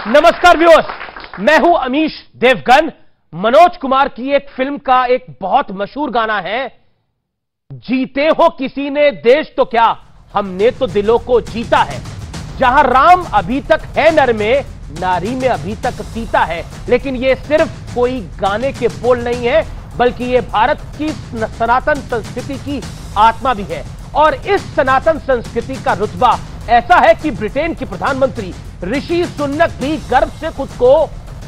नमस्कार व्यूअर्स, मैं हूं अमीश देवगन। मनोज कुमार की एक फिल्म का एक बहुत मशहूर गाना है, जीते हो किसी ने देश तो क्या, हमने तो दिलों को जीता है। जहां राम अभी तक है नर में, नारी में अभी तक सीता है। लेकिन यह सिर्फ कोई गाने के बोल नहीं है, बल्कि यह भारत की सनातन संस्कृति की आत्मा भी है। और इस सनातन संस्कृति का रुतबा ऐसा है कि ब्रिटेन के प्रधानमंत्री ऋषि सुनक भी गर्व से खुद को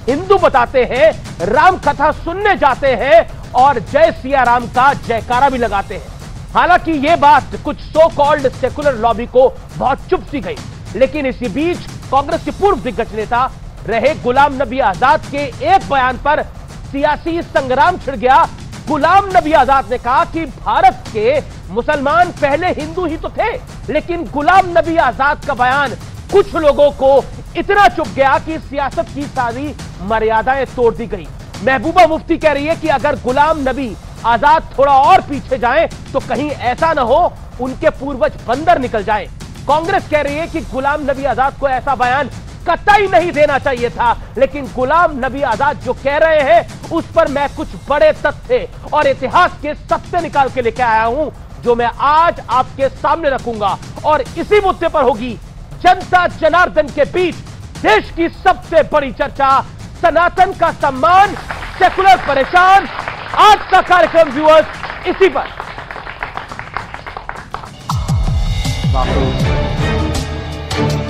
हिंदू बताते हैं, राम कथा सुनने जाते हैं और जय सिया राम का जयकारा भी लगाते हैं। हालांकि यह बात कुछ सो कॉल्ड सेकुलर लॉबी को बहुत चुप सी गई। लेकिन इसी बीच कांग्रेस के पूर्व दिग्गज नेता रहे गुलाम नबी आजाद के एक बयान पर सियासी संग्राम छिड़ गया। गुलाम नबी आजाद ने कहा कि भारत के मुसलमान पहले हिंदू ही तो थे, लेकिन गुलाम नबी आजाद का बयान कुछ लोगों को इतना चुभ गया कि सियासत की सारी मर्यादाएं तोड़ दी गई। महबूबा मुफ्ती कह रही है कि अगर गुलाम नबी आजाद थोड़ा और पीछे जाएं तो कहीं ऐसा ना हो उनके पूर्वज बंदर निकल जाए। कांग्रेस कह रही है कि गुलाम नबी आजाद को ऐसा बयान कतई नहीं देना चाहिए था, लेकिन गुलाम नबी आजाद जो कह रहे हैं उस पर मैं कुछ बड़े तथ्य और इतिहास के सत्य निकाल के लेकर आया हूं, जो मैं आज आपके सामने रखूंगा। और इसी मुद्दे पर होगी जनता जनार्दन के बीच देश की सबसे बड़ी चर्चा, सनातन का सम्मान, सेकुलर परेशान। आज का कार्यक्रम व्यूअर्स इसी पर।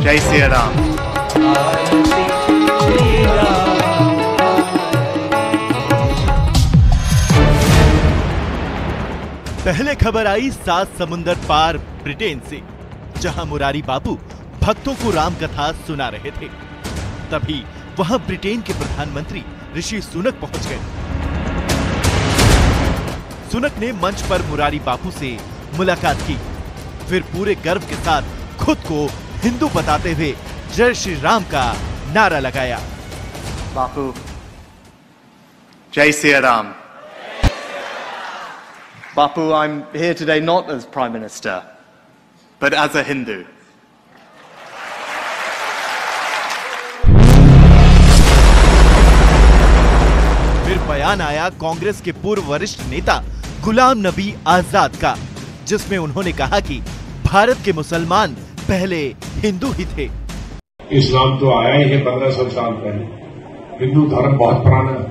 जय सिया राम। पहले खबर आई 7 समुंदर पार ब्रिटेन से, जहां मुरारी बापू भक्तों को राम कथा सुना रहे थे। तभी वहां ब्रिटेन के प्रधानमंत्री ऋषि सुनक पहुंच गए। सुनक ने मंच पर मुरारी बापू से मुलाकात की, फिर पूरे गर्व के साथ खुद को हिंदू बताते हुए जय श्री राम का नारा लगाया। बापू, जय Siya Ram. Bapu, I'm here today not as Prime Minister, but as a Hindu. फिर बयान आया कांग्रेस के पूर्व वरिष्ठ नेता गुलाम नबी आजाद का, जिसमें उन्होंने कहा कि भारत के मुसलमान पहले हिंदू ही थे। इस्लाम तो आया ही है 1500 साल पहले। हिंदू धर्म बहुत पुराना है,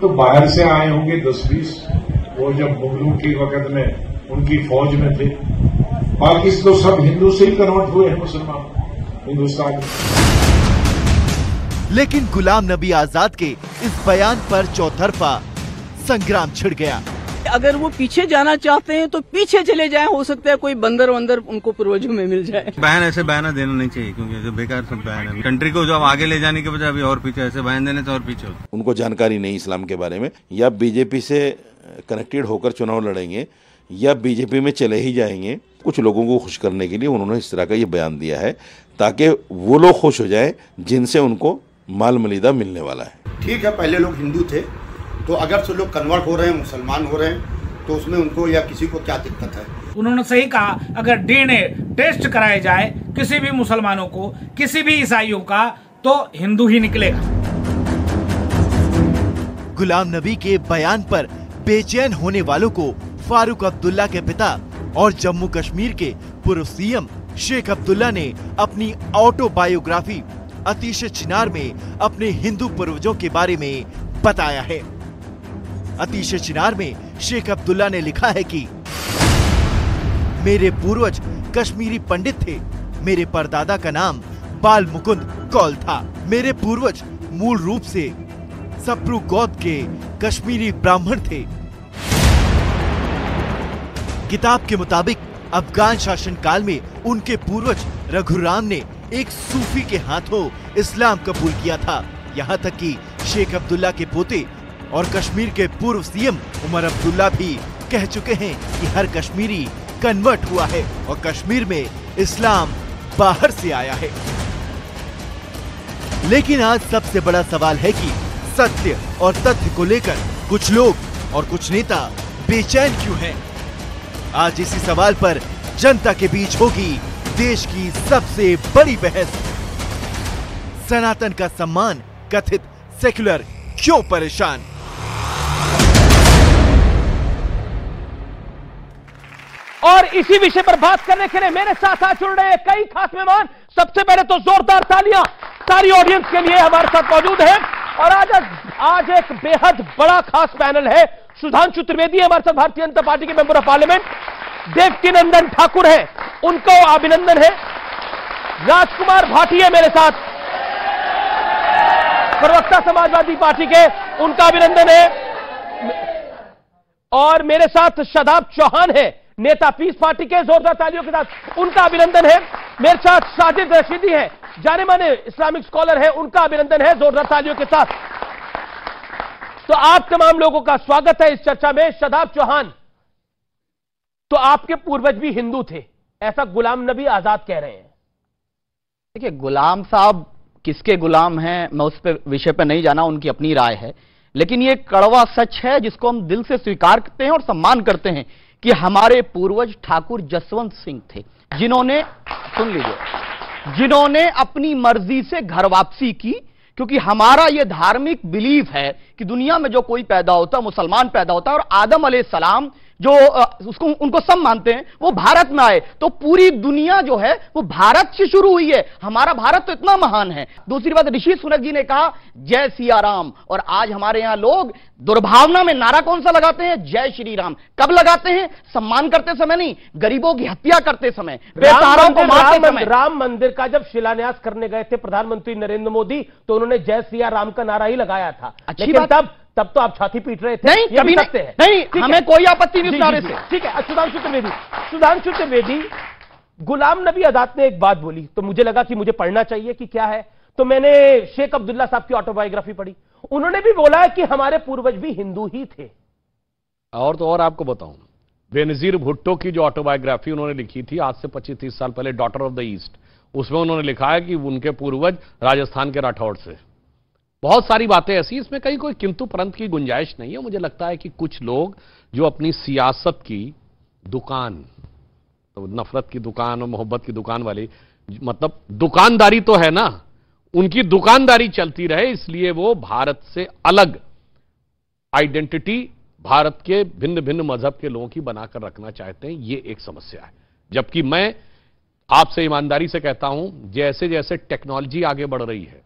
तो बाहर से आए होंगे 10-20। वो जब मुगलों के वक्त में उनकी फौज में थे, बाकी तो सब हिंदू से ही कन्वर्ट हुए हैं मुसलमान हिंदुस्तान में। लेकिन गुलाम नबी आजाद के इस बयान पर चौतरफा संग्राम छिड़ गया। अगर वो पीछे जाना चाहते हैं तो पीछे चले जाएं, हो सकता है कोई बंदर वंदर उनको पूर्वजों में मिल जाए। बयान ऐसे बयान देना नहीं चाहिए, क्योंकि जो बेकार सब बयान है। कंट्री को जब आगे ले जाने के बजाय अभी और पीछे ऐसे बयान देने तो और पीछे होते। उनको जानकारी नहीं इस्लाम के बारे में, या बीजेपी से कनेक्टेड होकर चुनाव लड़ेंगे या बीजेपी में चले ही जाएंगे। कुछ लोगों को खुश करने के लिए उन्होंने इस तरह का ये बयान दिया है, ताकि वो लोग खुश हो जाएं जिनसे उनको माल मलीदा मिलने वाला है। ठीक है, पहले लोग हिंदू थे, तो अगर से लोग कन्वर्ट हो रहे हैं, मुसलमान हो रहे हैं, तो उसमें उनको या किसी को क्या दिक्कत है। उन्होंने सही कहा, अगर डीएनए टेस्ट कराया जाए किसी भी मुसलमानों को, किसी भी ईसाइयों का, तो हिंदू ही निकलेगा। गुलाम नबी के बयान पर बेचैन होने वालों को फारूक अब्दुल्ला के पिता और जम्मू कश्मीर के पूर्व सीएम शेख अब्दुल्ला ने अपनी ऑटोबायोग्राफी अतीश चिनार में अपने हिंदू पूर्वजों के बारे में बताया है। अतीश चिनार में शेख अब्दुल्ला ने लिखा है कि मेरे पूर्वज कश्मीरी पंडित थे। मेरे परदादा का नाम बाल मुकुंद कौल था। मेरे पूर्वज मूल रूप से सप्रू गोत्र के कश्मीरी ब्राह्मण थे। किताब के मुताबिक अफगान शासनकाल में उनके पूर्वज रघुराम ने एक सूफी के हाथों इस्लाम कबूल किया था। यहाँ तक कि शेख अब्दुल्ला के पोते और कश्मीर के पूर्व सीएम उमर अब्दुल्ला भी कह चुके हैं कि हर कश्मीरी कन्वर्ट हुआ है और कश्मीर में इस्लाम बाहर से आया है। लेकिन आज सबसे बड़ा सवाल है कि सत्य और तथ्य को लेकर कुछ लोग और कुछ नेता बेचैन क्यों हैं? आज इसी सवाल पर जनता के बीच होगी देश की सबसे बड़ी बहस। सनातन का सम्मान कथित सेक्युलर क्यों परेशान। और इसी विषय पर बात करने के लिए मेरे साथ आ जुड़ रहे हैं कई खास मेहमान। सबसे पहले तो जोरदार तालियां सारी ऑडियंस के लिए हमारे साथ मौजूद है। और आज एक बेहद बड़ा खास पैनल है। सुधांशु त्रिवेदी हमारे साथ, भारतीय जनता पार्टी के member of parliament. Devkinandan Thakur है, उनको अभिनंदन है। राजकुमार भाटिया मेरे साथ, प्रवक्ता समाजवादी पार्टी के, उनका अभिनंदन है। और मेरे साथ शादाब चौहान है, नेता पीस पार्टी के, जोरदार तालियों के साथ उनका अभिनंदन है। मेरे साथ साजिद रशीदी है, जाने माने इस्लामिक स्कॉलर है, उनका अभिनंदन है जोरदार तालियों के साथ। तो आप तमाम लोगों का स्वागत है इस चर्चा में। शादाब चौहान, तो आपके पूर्वज भी हिंदू थे, ऐसा गुलाम नबी आजाद कह रहे हैं। देखिए, गुलाम साहब किसके गुलाम हैं मैं उस पे विषय पे नहीं जाना, उनकी अपनी राय है। लेकिन ये कड़वा सच है जिसको हम दिल से स्वीकार करते हैं और सम्मान करते हैं कि हमारे पूर्वज ठाकुर जसवंत सिंह थे, जिन्होंने, सुन लीजिए, जिन्होंने अपनी मर्जी से घर वापसी की। क्योंकि हमारा यह धार्मिक बिलीफ है कि दुनिया में जो कोई पैदा होता है, मुसलमान पैदा होता है, और आदम अलैहिस्सलाम जो उसको उनको सब मानते हैं, वो भारत में आए, तो पूरी दुनिया जो है वो भारत से शुरू हुई है। हमारा भारत तो इतना महान है। दूसरी बात, ऋषि सुनक जी ने कहा जय सिया राम, और आज हमारे यहां लोग दुर्भावना में नारा कौन सा लगाते हैं? जय श्री राम। कब लगाते हैं? सम्मान करते समय नहीं, गरीबों की हत्या करते समय, बेसहाराओं को मारते समय। राम मंदिर का जब शिलान्यास करने गए थे प्रधानमंत्री नरेंद्र मोदी, तो उन्होंने जय सिया राम का नारा ही लगाया था। अच्छी बात, तब तो आप छाती पीट रहे थे। नहीं, कभी नहीं, नहीं, हमें कोई आपत्ति नहीं उस नारे से। ठीक है। सुधांशु त्रिवेदी, गुलाम नबी आजाद ने एक बात बोली, तो मुझे लगा कि मुझे पढ़ना चाहिए कि क्या है। तो मैंने शेख अब्दुल्ला साहब की ऑटोबायोग्राफी पढ़ी। उन्होंने भी बोला है कि हमारे पूर्वज भी हिंदू ही थे। और तो और आपको बताऊं, बेनजीर भुट्टो की जो ऑटोबायोग्राफी उन्होंने लिखी थी आज से 25-30 साल पहले, डॉटर ऑफ द ईस्ट, उसमें उन्होंने लिखा है कि उनके पूर्वज राजस्थान के राठौड़ से। बहुत सारी बातें ऐसी, इसमें कहीं कोई किंतु परंतु की गुंजाइश नहीं है। मुझे लगता है कि कुछ लोग जो अपनी सियासत की दुकान, तो नफरत की दुकान और मोहब्बत की दुकान वाली, मतलब दुकानदारी तो है ना, उनकी दुकानदारी चलती रहे, इसलिए वो भारत से अलग आइडेंटिटी भारत के भिन्न भिन्न मजहब के लोगों की बनाकर रखना चाहते हैं। ये एक समस्या है। जबकि मैं आपसे ईमानदारी से कहता हूं, जैसे जैसे टेक्नोलॉजी आगे बढ़ रही है,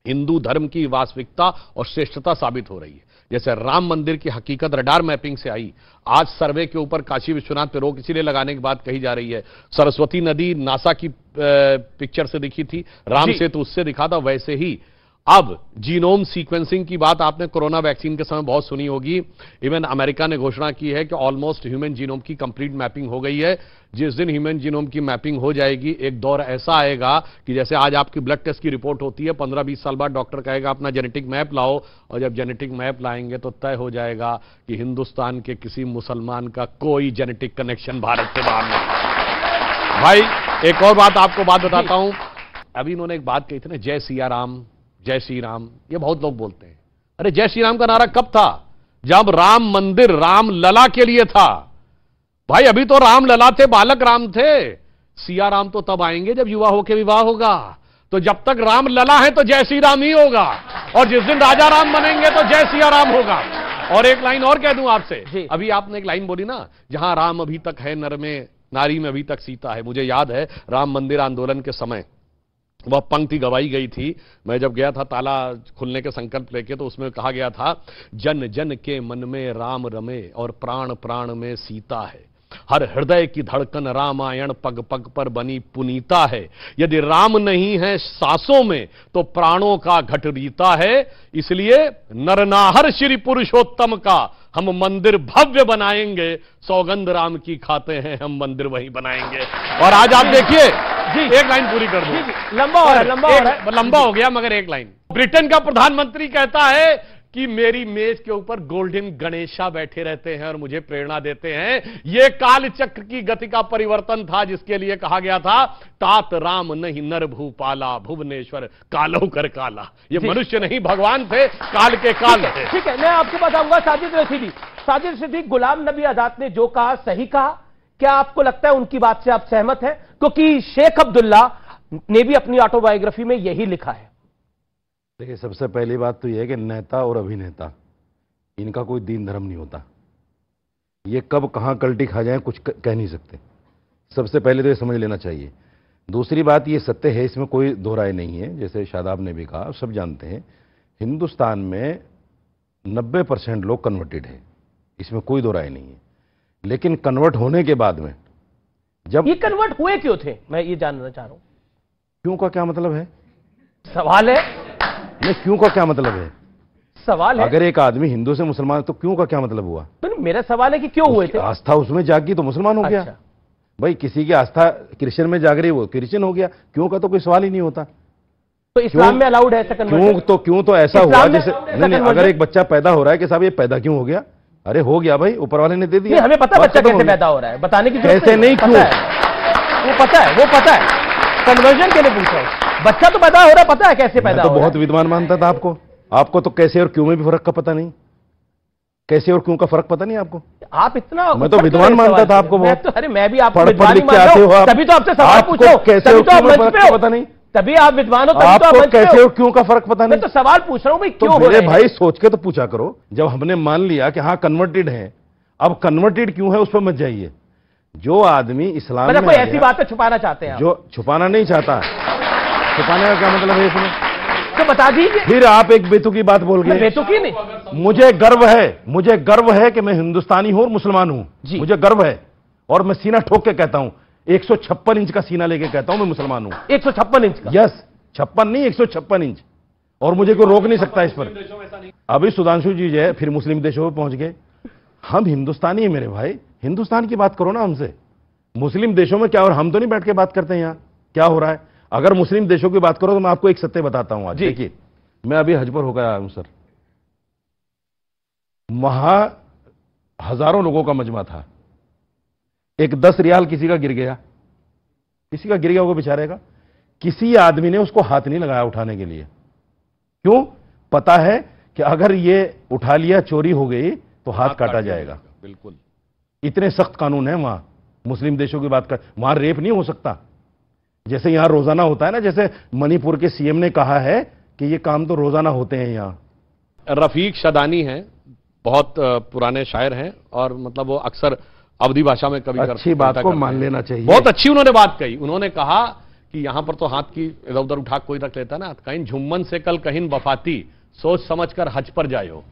हिंदू धर्म की वास्तविकता और श्रेष्ठता साबित हो रही है। जैसे राम मंदिर की हकीकत रडार मैपिंग से आई, आज सर्वे के ऊपर काशी विश्वनाथ पे रोक इसलिए लगाने की बात कही जा रही है। सरस्वती नदी नासा की पिक्चर से दिखी थी, राम सेतु उससे दिखा था। वैसे ही अब जीनोम सीक्वेंसिंग की बात आपने कोरोना वैक्सीन के समय बहुत सुनी होगी। इवन अमेरिका ने घोषणा की है कि ऑलमोस्ट ह्यूमन जीनोम की कंप्लीट मैपिंग हो गई है। जिस दिन ह्यूमन जीनोम की मैपिंग हो जाएगी, एक दौर ऐसा आएगा कि जैसे आज आपकी ब्लड टेस्ट की रिपोर्ट होती है, 15-20 साल बाद डॉक्टर कहेगा अपना जेनेटिक मैप लाओ, और जब जेनेटिक मैप लाएंगे तो तय हो जाएगा कि हिंदुस्तान के किसी मुसलमान का कोई जेनेटिक कनेक्शन भारत से बाहर नहीं। भाई एक और बात आपको बताता हूं, अभी इन्होंने एक बात कही थी ना, जय सिया राम, जय श्री राम, ये बहुत लोग बोलते हैं। अरे जय श्री राम का नारा कब था? जब राम मंदिर राम लला के लिए था। भाई अभी तो राम लला थे, बालक राम थे। सिया राम तो तब आएंगे जब युवा होके विवाह होगा। तो जब तक राम लला है तो जय श्री राम ही होगा, और जिस दिन राजा राम बनेंगे तो जय सिया राम होगा। और एक लाइन और कह दूं आपसे, अभी आपने एक लाइन बोली ना, जहां राम अभी तक है नर में, नारी में अभी तक सीता है। मुझे याद है राम मंदिर आंदोलन के समय वह पंक्ति गवाई गई थी। मैं जब गया था ताला खुलने के संकल्प लेके, तो उसमें कहा गया था, जन जन के मन में राम रमे और प्राण प्राण में सीता है। हर हृदय की धड़कन रामायण पग पग पर बनी पुनीता है। यदि राम नहीं है सांसों में तो प्राणों का घट रीता है। इसलिए नरनाहर श्री पुरुषोत्तम का हम मंदिर भव्य बनाएंगे। सौगंध राम की खाते हैं हम मंदिर वहीं बनाएंगे। और आज आप देखिए, एक लाइन पूरी कर दो, लंबा हो गया मगर एक लाइन। ब्रिटेन का प्रधानमंत्री कहता है कि मेरी मेज के ऊपर गोल्डन गणेशा बैठे रहते हैं और मुझे प्रेरणा देते हैं। यह काल चक्र की गति का परिवर्तन था, जिसके लिए कहा गया था, तात राम नहीं नर भूपाला, भुवनेश्वर कालो कर काला। ये मनुष्य नहीं भगवान थे, काल के काल थे। ठीक है, मैं आपको बताऊंगा साजिद रशीदी, गुलाम नबी आजाद ने जो कहा सही कहा। क्या आपको लगता है उनकी बात से आप सहमत हैं? क्योंकि शेख अब्दुल्ला ने भी अपनी ऑटोबायोग्राफी में यही लिखा है। देखिए, सबसे पहली बात तो यह है कि नेता और अभिनेता इनका कोई दीन धर्म नहीं होता। ये कब कहाँ कल्टी खा जाए कुछ कह नहीं सकते। सबसे पहले तो ये समझ लेना चाहिए। दूसरी बात, ये सत्य है, इसमें कोई दो राय नहीं है। जैसे शादाब ने भी कहा, सब जानते हैं हिंदुस्तान में 90% लोग कन्वर्टेड है, इसमें कोई दो राय नहीं है। लेकिन कन्वर्ट होने के बाद में जब ये कन्वर्ट हुए क्यों थे, मैं ये जानना चाह रहा हूं। क्यों का क्या मतलब है? सवाल है। नहीं, क्यों का क्या मतलब है? सवाल है। अगर एक आदमी हिंदू से मुसलमान तो क्यों का क्या मतलब हुआ? तो मेरा सवाल है कि क्यों हुए थे? आस्था उसमें जागी तो मुसलमान हो गया। अच्छा। भाई किसी की आस्था क्रिश्चियन में जाग रही, वो क्रिश्चियन हो गया। क्यों का तो कोई सवाल ही नहीं होता। तो इस्लाम में अलाउड है ऐसा कन्वर्जन? क्यों तो ऐसा हुआ जैसे नहीं, अगर एक बच्चा पैदा हो रहा है कि साहब ये पैदा क्यों हो गया, अरे हो गया भाई, ऊपर वाले ने दे दिया। हमें पता बच्चा कैसे पैदा हो रहा है, बताने की कैसे नहीं, क्यों वो पता है। कन्वर्जन के लिए पूछा हूं। बच्चा तो पैदा हो रहा है, पता है कैसे पैदा हो रहा है। बहुत विद्वान मानता था आपको तो कैसे और क्यों में भी फर्क का पता नहीं। कैसे और क्यों का फर्क पता नहीं आपको? आप इतना, मैं तो विद्वान मानता था आपको बहुत। अरे मैं भी आपको विद्वान ही मानता हूं, तभी तो आपसे सवाल पूछो। कैसे और क्यों का फर्क पता नहीं, तभी आप विद्वान हो, तभी तो आप कैसे और क्यों का फर्क पता नहीं। मैं तो सवाल पूछ रहा हूं भाई, क्यों हो रहा है? भाई सोच के तो पूछा करो। जब हमने मान लिया कि हाँ कन्वर्टेड है, अब कन्वर्टेड क्यों है उस पर मत जाइए। जो आदमी इस्लाम में कोई ऐसी बात छुपाना चाहते हैं, जो छुपाना नहीं चाहता, छुपाने का क्या मतलब है इसमें? तो बता दीजिए। फिर आप एक बेतुकी बात बोल गए। बेतुकी नहीं, मुझे गर्व है कि मैं हिंदुस्तानी हूं और मुसलमान हूं। मुझे गर्व है और मैं सीना ठोक के कहता हूं, 156 इंच का सीना लेके कहता हूं मैं मुसलमान हूं। 156 इंच का? यस, 56 नहीं, 156 इंच। और मुझे कोई रोक नहीं सकता इस पर। अभी सुधांशु जी जो है फिर मुस्लिम देशों में पहुंच गए। हम हिंदुस्तानी है मेरे भाई, हिंदुस्तान की बात करो ना हमसे। मुस्लिम देशों में क्या, और हम तो नहीं बैठ के बात करते हैं यहाँ क्या हो रहा है। अगर मुस्लिम देशों की बात करो तो मैं आपको एक सत्य बताता हूं आज। देखिए, मैं अभी हज पर होकर आया हूं सर। वहां हजारों लोगों का मजमा था। एक 10 रियाल किसी का गिर गया होगा बेचारे का। किसी आदमी ने उसको हाथ नहीं लगाया उठाने के लिए। क्यों? पता है कि अगर ये उठा लिया, चोरी हो गई तो हाथ काटा जाएगा। बिल्कुल, इतने सख्त कानून है वहां। मुस्लिम देशों की बात कर, वहां रेप नहीं हो सकता जैसे यहां रोजाना होता है ना। जैसे मणिपुर के सीएम ने कहा है कि ये काम तो रोजाना होते हैं यहां। रफीक शदानी हैं, बहुत पुराने शायर हैं और मतलब वो अक्सर अवधी भाषा में कभी अच्छी बात को मान लेना चाहिए। बहुत अच्छी उन्होंने बात कही। उन्होंने कहा कि यहां पर तो हाथ की इधर उधर उठा कोई रख लेता ना। कहीं झुम्मन से कल कहीं बफाती, सोच समझकर हज पर जायो।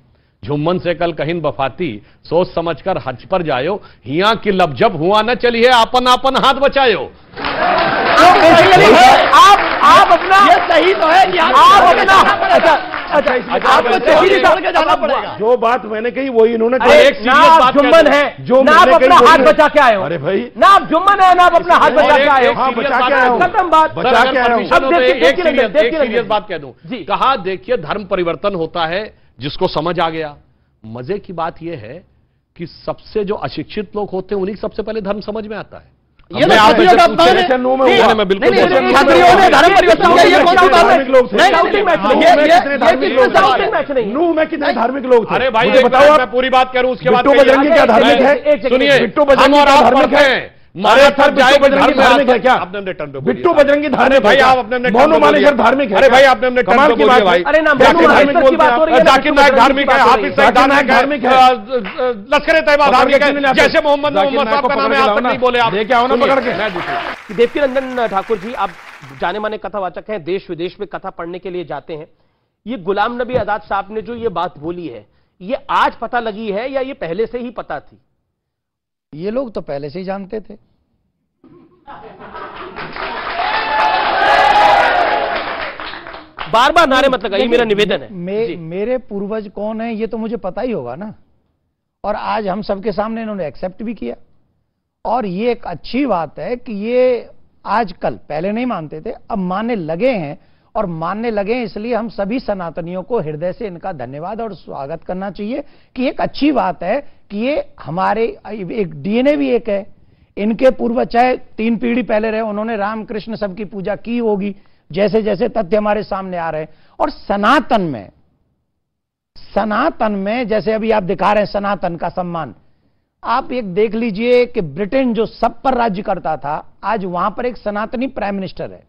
झुम्मन से कल कहीं बफाती, सोच समझकर हज पर जायो। हिया की लबजब हुआ न चलिए, आपन आपन हाथ बचायो। आप अपना, ये सही तो है कि आप अपना, आपको चोरी करके जाना पड़ेगा। जो बात मैंने कही वही इन्होंने कही। एक सीरियस बात जुम्मन है, जो ना आप अपना हाथ बचा के आए हो। अरे भाई, ना आप जुम्मन है, ना आप अपना हाथ बचा के आए हो। हाँ, बचा के आया हूं। खत्म बात, बचा के आया हूं। एक सीरियस बात कह दूं, कहा देखिए धर्म परिवर्तन होता है जिसको समझ आ गया। मजे की बात यह है कि सबसे जो अशिक्षित लोग होते हैं उन्हीं सबसे पहले धर्म समझ में आता है। ये मैं आप मैं बिल्कुल में कितने धार्मिक लोग थे? अरे भाई बताओ, मैं पूरी बात करूं उसके बाद। बिट्टू बजरंगी क्या धार्मिक है? सुनिए, बिट्टू बजरंगी क्या धार्मिक है? धार्मिक है क्या? बिट्टू बजरंगी धार्मिक भाई, आप अपने मोनू मानेसर धार्मिक है? अरे भाई, आपने अपने कमाल की बात भाई। अरे ना जाकिर नायक धार्मिक है, हाफिज सईद धार्मिक है, लश्कर तैयबा धार्मिक है, जैसे मोहम्मद साहब का नाम है, आप तक नहीं बोले। आप लेके आओ ना पकड़ के। देवकीनंदन ठाकुर जी, आप जाने माने कथावाचक हैं, देश विदेश में कथा पढ़ने के लिए जाते हैं। ये गुलाम नबी आजाद साहब ने जो ये बात बोली है, ये आज पता लगी है या ये पहले से ही पता थी? ये लोग तो पहले से ही जानते थे। बार बार नारे मत लगाइए, मेरा निवेदन है। मेरे पूर्वज कौन है ये तो मुझे पता ही होगा ना। और आज हम सबके सामने इन्होंने एक्सेप्ट भी किया। और ये एक अच्छी बात है कि ये आजकल, पहले नहीं मानते थे, अब मानने लगे हैं। और मानने लगे हैं, इसलिए हम सभी सनातनियों को हृदय से इनका धन्यवाद और स्वागत करना चाहिए कि एक अच्छी बात है कि ये हमारे एक डीएनए भी एक है। इनके पूर्वज चाहे 3 पीढ़ी पहले रहे, उन्होंने रामकृष्ण सबकी पूजा की होगी, जैसे जैसे तथ्य हमारे सामने आ रहे हैं। और सनातन में जैसे अभी आप दिखा रहे हैं सनातन का सम्मान, आप एक देख लीजिए कि ब्रिटेन जो सब पर राज्य करता था, आज वहां पर एक सनातनी प्राइम मिनिस्टर है।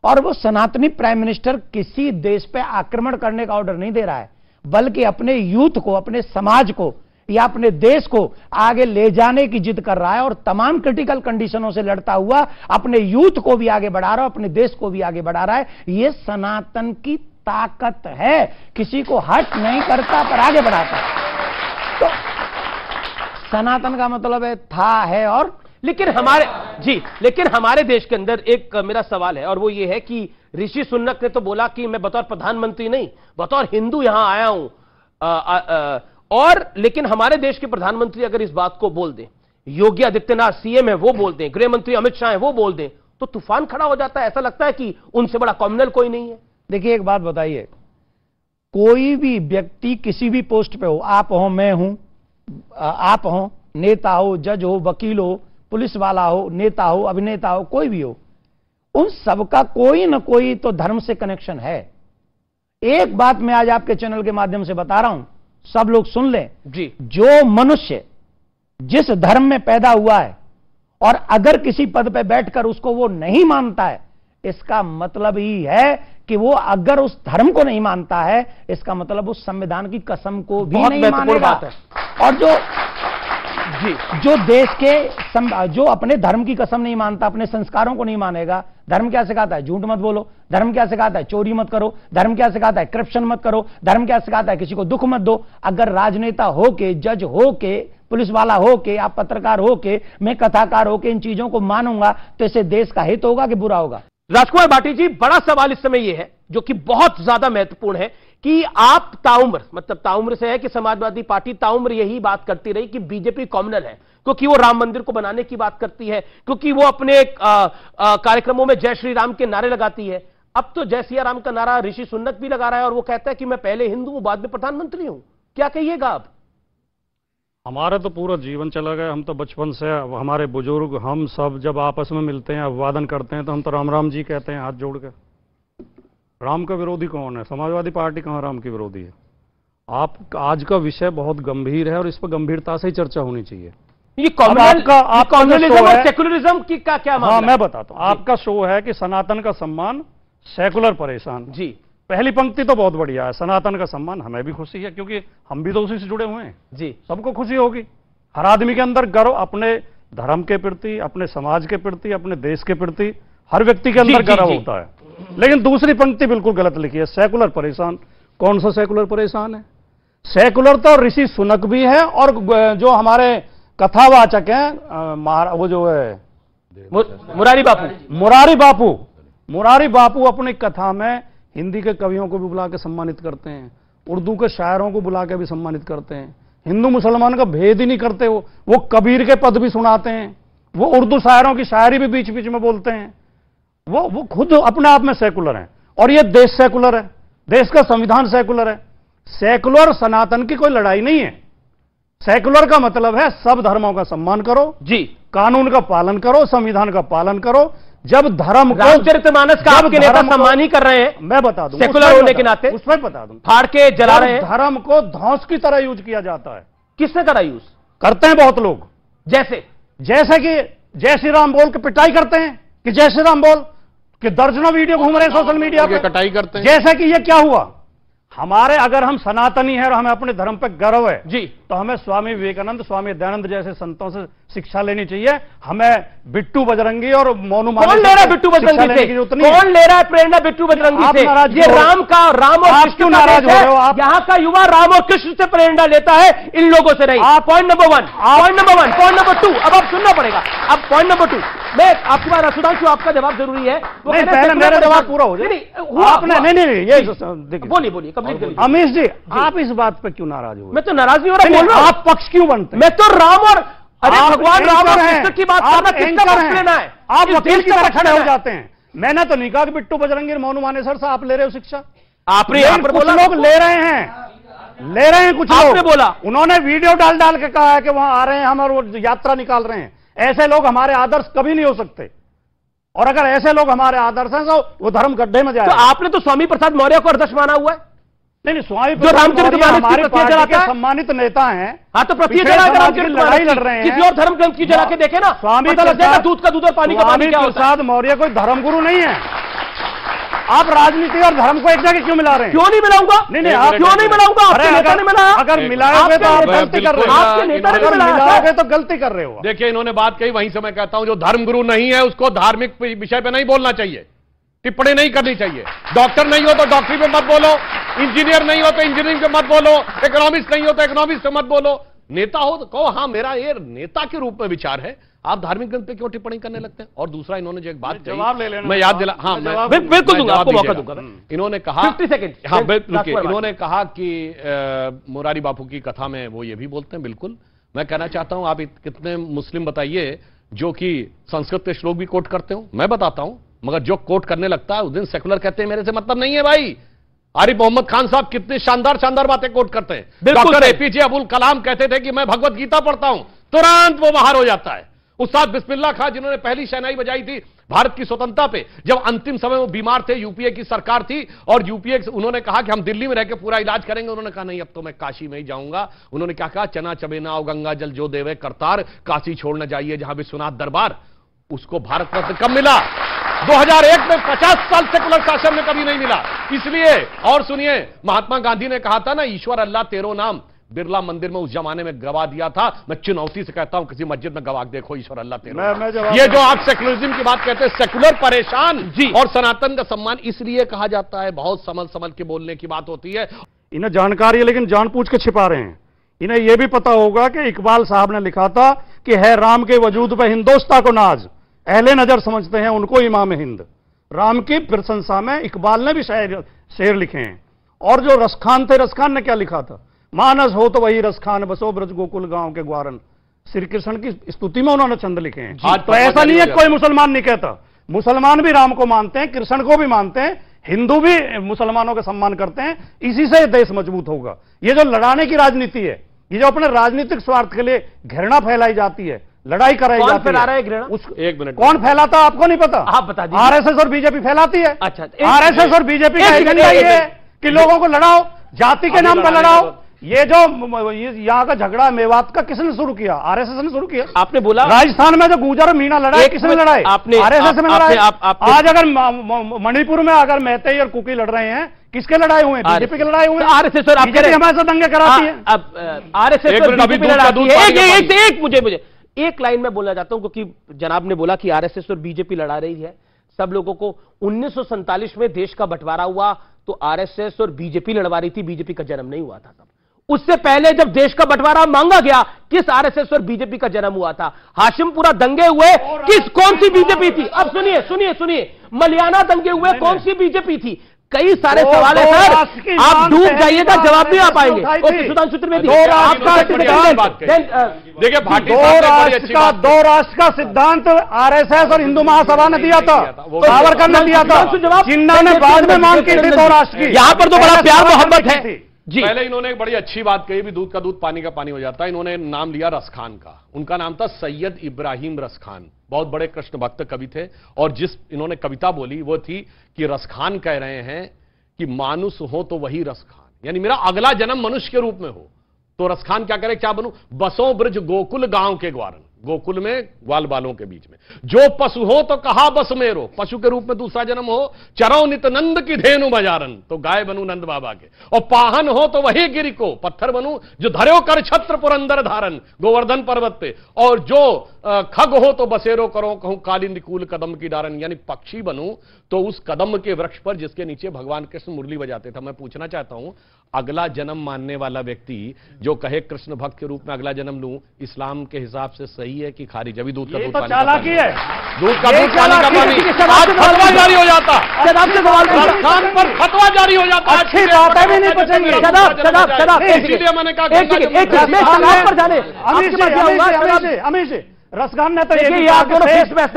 और वो सनातनी प्राइम मिनिस्टर किसी देश पे आक्रमण करने का ऑर्डर नहीं दे रहा है, बल्कि अपने यूथ को, अपने समाज को या अपने देश को आगे ले जाने की जिद कर रहा है और तमाम क्रिटिकल कंडीशनों से लड़ता हुआ अपने यूथ को भी आगे बढ़ा रहा है, अपने देश को भी आगे बढ़ा रहा है। यह सनातन की ताकत है, किसी को हट नहीं करता पर आगे बढ़ाता है। तो सनातन का मतलब है था, है और लेकिन हमारे देश के अंदर एक मेरा सवाल है और वो ये है कि ऋषि सुनक ने तो बोला कि मैं बतौर प्रधानमंत्री नहीं, बतौर हिंदू यहां आया हूं, और लेकिन हमारे देश के प्रधानमंत्री अगर इस बात को बोल दें, योगी आदित्यनाथ सीएम है वो बोल दें, गृह मंत्री अमित शाह है वो बोल दें, तो तूफान खड़ा हो जाता है। ऐसा लगता है कि उनसे बड़ा कॉम्युनल कोई नहीं है। देखिए एक बात बताइए, कोई भी व्यक्ति किसी भी पोस्ट पे हो, आप हो, मैं हूं, आप हो, नेता हो, जज हो, वकील हो, पुलिस वाला हो, नेता हो, अभिनेता हो, कोई भी हो, उन सबका कोई ना कोई तो धर्म से कनेक्शन है। एक बात मैं आज आपके चैनल के माध्यम से बता रहा हूं, सब लोग सुन लें जी। जो मनुष्य जिस धर्म में पैदा हुआ है और अगर किसी पद पे बैठकर उसको वो नहीं मानता है, इसका मतलब ही है कि वो अगर उस धर्म को नहीं मानता है, इसका मतलब उस संविधान की कसम को भी नहीं मानेगा। बात है। और जो देश के जो अपने धर्म की कसम नहीं मानता, अपने संस्कारों को नहीं मानेगा, धर्म क्या सिखाता है? झूठ मत बोलो। धर्म क्या सिखाता है? चोरी मत करो। धर्म क्या सिखाता है? करप्शन मत करो। धर्म क्या सिखाता है? किसी को दुख मत दो। अगर राजनेता हो के, जज हो के, पुलिस वाला हो के, आप पत्रकार हो के, मैं कथाकार हो के इन चीजों को मानूंगा, तो इससे देश का हित होगा कि बुरा होगा? राजकुमार भाटी जी, बड़ा सवाल इस समय यह है जो कि बहुत ज्यादा महत्वपूर्ण है कि आप ताउम्र, मतलब ताउम्र से है कि समाजवादी पार्टी ताउम्र यही बात करती रही कि बीजेपी कॉम्युनल है, क्योंकि वो राम मंदिर को बनाने की बात करती है, क्योंकि वो अपने कार्यक्रमों में जय श्री राम के नारे लगाती है। अब तो जय सिया राम का नारा ऋषि सुनक भी लगा रहा है और वो कहता है कि मैं पहले हिंदू हूं, बाद में प्रधानमंत्री हूं। क्या कहिएगा आप? हमारा तो पूरा जीवन चला गया। हम तो बचपन से, हमारे बुजुर्ग, हम सब जब आपस में मिलते हैं, अभिवादन करते हैं, तो हम तो राम राम जी कहते हैं हाथ जोड़ के। राम का विरोधी कौन है? समाजवादी पार्टी कहाँ राम की विरोधी है? आप आज का विषय बहुत गंभीर है और इस पर गंभीरता से ही चर्चा होनी चाहिए। ये कम्युनलिज्म और सेकुलरिज्म की क्या मामला? हाँ, मैं बताता हूँ। आपका शो है कि सनातन का सम्मान, सेकुलर परेशान। जी, पहली पंक्ति तो बहुत बढ़िया है, सनातन का सम्मान, हमें भी खुशी है क्योंकि हम भी तो उसी से जुड़े हुए हैं। जी, सबको खुशी होगी। हर आदमी के अंदर गर्व अपने धर्म के प्रति, अपने समाज के प्रति, अपने देश के प्रति, हर व्यक्ति के अंदर गर्व होता है। लेकिन दूसरी पंक्ति बिल्कुल गलत लिखी है, सेकुलर परेशान। कौन सा सेकुलर परेशान है? सेकुलर तो ऋषि सुनक भी है और जो हमारे कथावाचक हैं, वो जो है मुरारी बापू अपनी कथा में हिंदी के कवियों को भी बुला के सम्मानित करते हैं, उर्दू के शायरों को बुला के भी सम्मानित करते हैं। हिंदू मुसलमान का भेद ही नहीं करते। वो कबीर के पद भी सुनाते हैं, वो उर्दू शायरों की शायरी भी बीच बीच में बोलते हैं। वो खुद अपने आप में सेकुलर हैं और ये देश सेकुलर है, देश का संविधान सेकुलर है। सेकुलर सनातन की कोई लड़ाई नहीं है। सेकुलर का मतलब है सब धर्मों का सम्मान करो जी, कानून का पालन करो, संविधान का पालन करो। जब धर्म को, रामचरितमानस का आपके नेता सम्मान ही कर रहे हैं, मैं बता दूं, सेकुलर होने के नाते, उसमें बता दूं, फाड़ के जला रहे हैं। धर्म को ध्वंस की तरह यूज किया जाता है। किसने करा यूज? करते हैं बहुत लोग। जैसे कि जय श्री राम बोल के पिटाई करते हैं कि जय श्री राम बोल कि दर्जनों वीडियो घूम रहे हैं सोशल मीडिया पे, कटाई करते हैं। जैसे कि ये क्या हुआ, हमारे, अगर हम सनातनी हैं और हमें अपने धर्म पे गर्व है जी, तो हमें स्वामी विवेकानंद, स्वामी दयानंद जैसे संतों से शिक्षा लेनी चाहिए। हमें बिट्टू बजरंगी और मोनू कौन ले रहा है बिट्टू बजरंगी से? कौन ले रहा है प्रेरणा बिट्टू बजरंगी से? ये राम और कृष्ण नाराज हो रहे हो आप? यहाँ का युवा राम और कृष्ण से प्रेरणा लेता है, इन लोगों से नहीं। Point number 1, point number 1, point number 2 अब आप सुनना पड़ेगा। अब पॉइंट नंबर 2, मैं आपकी बात, सुधांशु आपका जवाब जरूरी है। पहले मेरा जवाब पूरा हो जाए। बोलिए अमीश जी, आप इस बात पे क्यों नाराज हो? मैं तो नाराज नहीं हो रहा, बोल रहा हूं। आप पक्ष क्यों बनते हैं? मैं तो राम और भगवान राम और कृष्ण की बात करना, किसका पक्ष लेना है? आप वकील की तरह खड़े हो जाते हैं। मैंने तो नहीं कहा कि बिट्टू बजरंगी, मोनू मानेसर से आप ले रहे हो शिक्षा। आपने कुछ लोग ले रहे हैं, कुछ लोग बोला, उन्होंने वीडियो डाल के कहा है कि वहां आ रहे हैं हम और वो यात्रा निकाल रहे हैं। ऐसे लोग हमारे आदर्श कभी नहीं हो सकते, और अगर ऐसे लोग हमारे आदर्श हैं तो वो धर्म गड्ढे में जाए। तो आपने तो स्वामी प्रसाद मौर्य को आदर्श माना हुआ है। नहीं, स्वामी जो रामचरितमानस हमारी पार्टी के सम्मानित नेता हैं। हाँ, तो लड़ाई लड़ रहे हैं, किसी और धर्म ग्रंथ की जला के देखे ना। स्वामी दूध का दूध और पानी का पानी। प्रसाद मौर्य कोई धर्मगुरु नहीं है। आप राजनीति और धर्म को एक जगह क्यों मिला रहे हैं? क्यों नहीं मिलाऊंगा? नहीं, आप क्यों नहीं मिलाऊंगा? आपके नेता ने मिलाया। अगर मिलाओगे तो आप गलती कर रहे हो। आपके नेता ने मिलाओगे तो गलती कर रहे हो। देखिए, इन्होंने बात कही, वहीं से मैं कहता हूं जो धर्मगुरु नहीं है उसको धार्मिक विषय पे नहीं बोलना चाहिए, टिप्पणी नहीं करनी चाहिए। डॉक्टर नहीं हो तो डॉक्टरी पे मत बोलो, इंजीनियर नहीं हो तो इंजीनियरिंग पे मत बोलो, इकोनॉमिक्स नहीं हो तो इकोनॉमिक्स पे मत बोलो। नेता हो तो कहो हाँ मेरा ये नेता के रूप में विचार है, आप धार्मिक ग्रंथ पे क्यों टिप्पणी करने लगते हैं? और दूसरा, इन्होंने जो एक बात जवाब ले लेना, मैं याद दिला, हाँ बिल्कुल दूंगा, आपको मौका दूंगा। इन्होंने कहा 50 सेकंड, हाँ रुकिए, इन्होंने कहा कि मुरारी बापू की कथा में वो ये भी बोलते हैं। बिल्कुल, मैं कहना चाहता हूं, आप कितने मुस्लिम बताइए जो कि संस्कृत के श्लोक भी कोट करते हो? मैं बताता हूं, मगर जो कोट करने लगता है उस दिन सेकुलर कहते हैं मेरे से मतलब नहीं है भाई। आरिफ मोहम्मद खान साहब कितनी शानदार शानदार बातें कोट करते हैं। डॉक्टर एपीजे अब्दुल कलाम कहते थे कि मैं भगवत गीता पढ़ता हूं, तुरंत वो बाहर हो जाता है। उस्ताद बिस्मिल्लाह खां जिन्होंने पहली शहनाई बजाई थी भारत की स्वतंत्रता पे, जब अंतिम समय वो बीमार थे, यूपीए की सरकार थी और यूपीए उन्होंने कहा कि हम दिल्ली में रहकर पूरा इलाज करेंगे, उन्होंने कहा नहीं अब तो मैं काशी में ही जाऊंगा। उन्होंने क्या कहा, चना चबेना और गंगा जल जो देवे करतार, काशी छोड़ न जाइए जहां विश्वनाथ दरबार। उसको भारत रत्न कब मिला? 2001 में। 50 साल सेकुलर शासन में कभी नहीं मिला। इसलिए, और सुनिए, महात्मा गांधी ने कहा था ना, ईश्वर अल्लाह तेरो नाम, बिरला मंदिर में उस जमाने में गवा दिया था। मैं चुनौती से कहता हूं किसी मस्जिद में गवा देखो ईश्वर अल्लाह तेरो। ये जो आप सेकुलरिज्म की बात कहते हैं, सेकुलर परेशान जी, और सनातन का सम्मान इसलिए कहा जाता है, बहुत समझ समझ के बोलने की बात होती है। इन्हें जानकारी है लेकिन जानबूझ के छिपा रहे हैं। इन्हें यह भी पता होगा कि इकबाल साहब ने लिखा था कि है राम के वजूद पे हिंदोस्तां को नाज, अहले नजर समझते हैं उनको इमाम हिंद। राम की प्रशंसा में इकबाल ने भी शेर लिखे हैं। और जो रसखान थे, रसखान ने क्या लिखा था? मानस हो तो वही रसखान बसो ब्रज गोकुल गांव के ग्वारन। श्री कृष्ण की स्तुति में उन्होंने छंद लिखे हैं। तो ऐसा नहीं है कोई मुसलमान नहीं कहता, मुसलमान भी राम को मानते हैं, कृष्ण को भी मानते हैं, हिंदू भी मुसलमानों का सम्मान करते हैं। इसी से देश मजबूत होगा। ये जो लड़ाने की राजनीति है, ये जो अपने राजनीतिक स्वार्थ के लिए घृणा फैलाई जाती है, लड़ाई कराई जाती है, कौन फैला रहा है घृणा? एक मिनट, कौन फैलाता है आपको नहीं पता? आप बता दीजिए। आरएसएस और बीजेपी फैलाती है। अच्छा, आरएसएस और बीजेपी का एजेंडा ये है कि लोगों को लड़ाओ, जाति के नाम पर लड़ाओ। ये जो यहाँ का झगड़ा मेवात का किसने शुरू किया? आरएसएस ने शुरू किया। आपने बोला राजस्थान में जो गुर्जर और मीणा लड़ाई, किसने लड़ाई? आरएसएस में लड़ाई। आज अगर मणिपुर में अगर मैतेई और कुकी लड़ रहे हैं, किसके लड़ाई हुए? बीजेपी के लड़ाई हुए। आरएसएस और बीजेपी हमारे साथ दंगे कराती है। अब आरएसएस और बीजेपी लड़ाती है। मुझे एक लाइन में बोलना चाहता हूं, क्योंकि जनाब ने बोला कि आरएसएस और बीजेपी लड़ा रही है सब लोगों को। 1947 में देश का बंटवारा हुआ तो आरएसएस और बीजेपी लड़वा रही थी, बीजेपी का जन्म नहीं हुआ था तब। उससे पहले जब देश का बंटवारा मांगा गया, किस आरएसएस और बीजेपी का जन्म हुआ था? हाशिमपुरा दंगे हुए, कौन सी बीजेपी थी? अब सुनिए सुनिए सुनिए, मलियाना दंगे हुए, कौन सी बीजेपी थी? कई सारे सवाल है सर, आप डूब जाइएगा, जवाब नहीं आ पाएंगे। ओके, सुधांशु त्रिवेदी, आपका देखिए, दो राष्ट्र का सिद्धांत आरएसएस और हिंदू महासभा ने दिया था, सावरकर ने दिया था, जिन्ना ने बाद में मांग की थी दो राष्ट्र की। यहाँ पर तो बड़ा प्यार मोहब्बत है जी। पहले इन्होंने एक बड़ी अच्छी बात कही, भी दूध का दूध पानी का पानी हो जाता है। इन्होंने नाम लिया रसखान का। उनका नाम था सैयद इब्राहिम रसखान, बहुत बड़े कृष्ण भक्त कवि थे। और जिस इन्होंने कविता बोली वो थी कि रसखान कह रहे हैं कि मानुष हो तो वही रसखान, यानी मेरा अगला जन्म मनुष्य के रूप में हो। तो रसखान क्या करे, क्या बनूं? बसों ब्रज गोकुल गांव के ग्वारन, गोकुल में ग्वाल बालों के बीच में। जो पशु हो तो कहा बस मेरो, पशु के रूप में दूसरा जन्म हो। चरो नित नंद की धेनु बजारन, तो गाय बनूं नंद बाबा के। और पाहन हो तो वही गिरि को, पत्थर बनूं जो धर्यो कर छत्र पुरंदर धारन, गोवर्धन पर्वत पे। और जो खग हो तो बसेरो करो कहूं कालिंदी कूल कदम की डारन, यानी पक्षी बनूं तो उस कदम के वृक्ष पर जिसके नीचे भगवान कृष्ण मुरली बजाते थे। मैं पूछना चाहता हूं, अगला जन्म मानने वाला व्यक्ति जो कहे कृष्ण भक्त के रूप में अगला जन्म लूं, इस्लाम के हिसाब से सही है कि खारिज? अभी दूध का दूध पानी चालाकी है, दूध का दूध पानी का पानी। आज फतवा जारी हो जाता, रसखान पर फतवा जारी हो जाता। अच्छी बातें भी नहीं बचेंगी। इसीलिए मैंने कहा अमीश जी, रसखान ने तो ये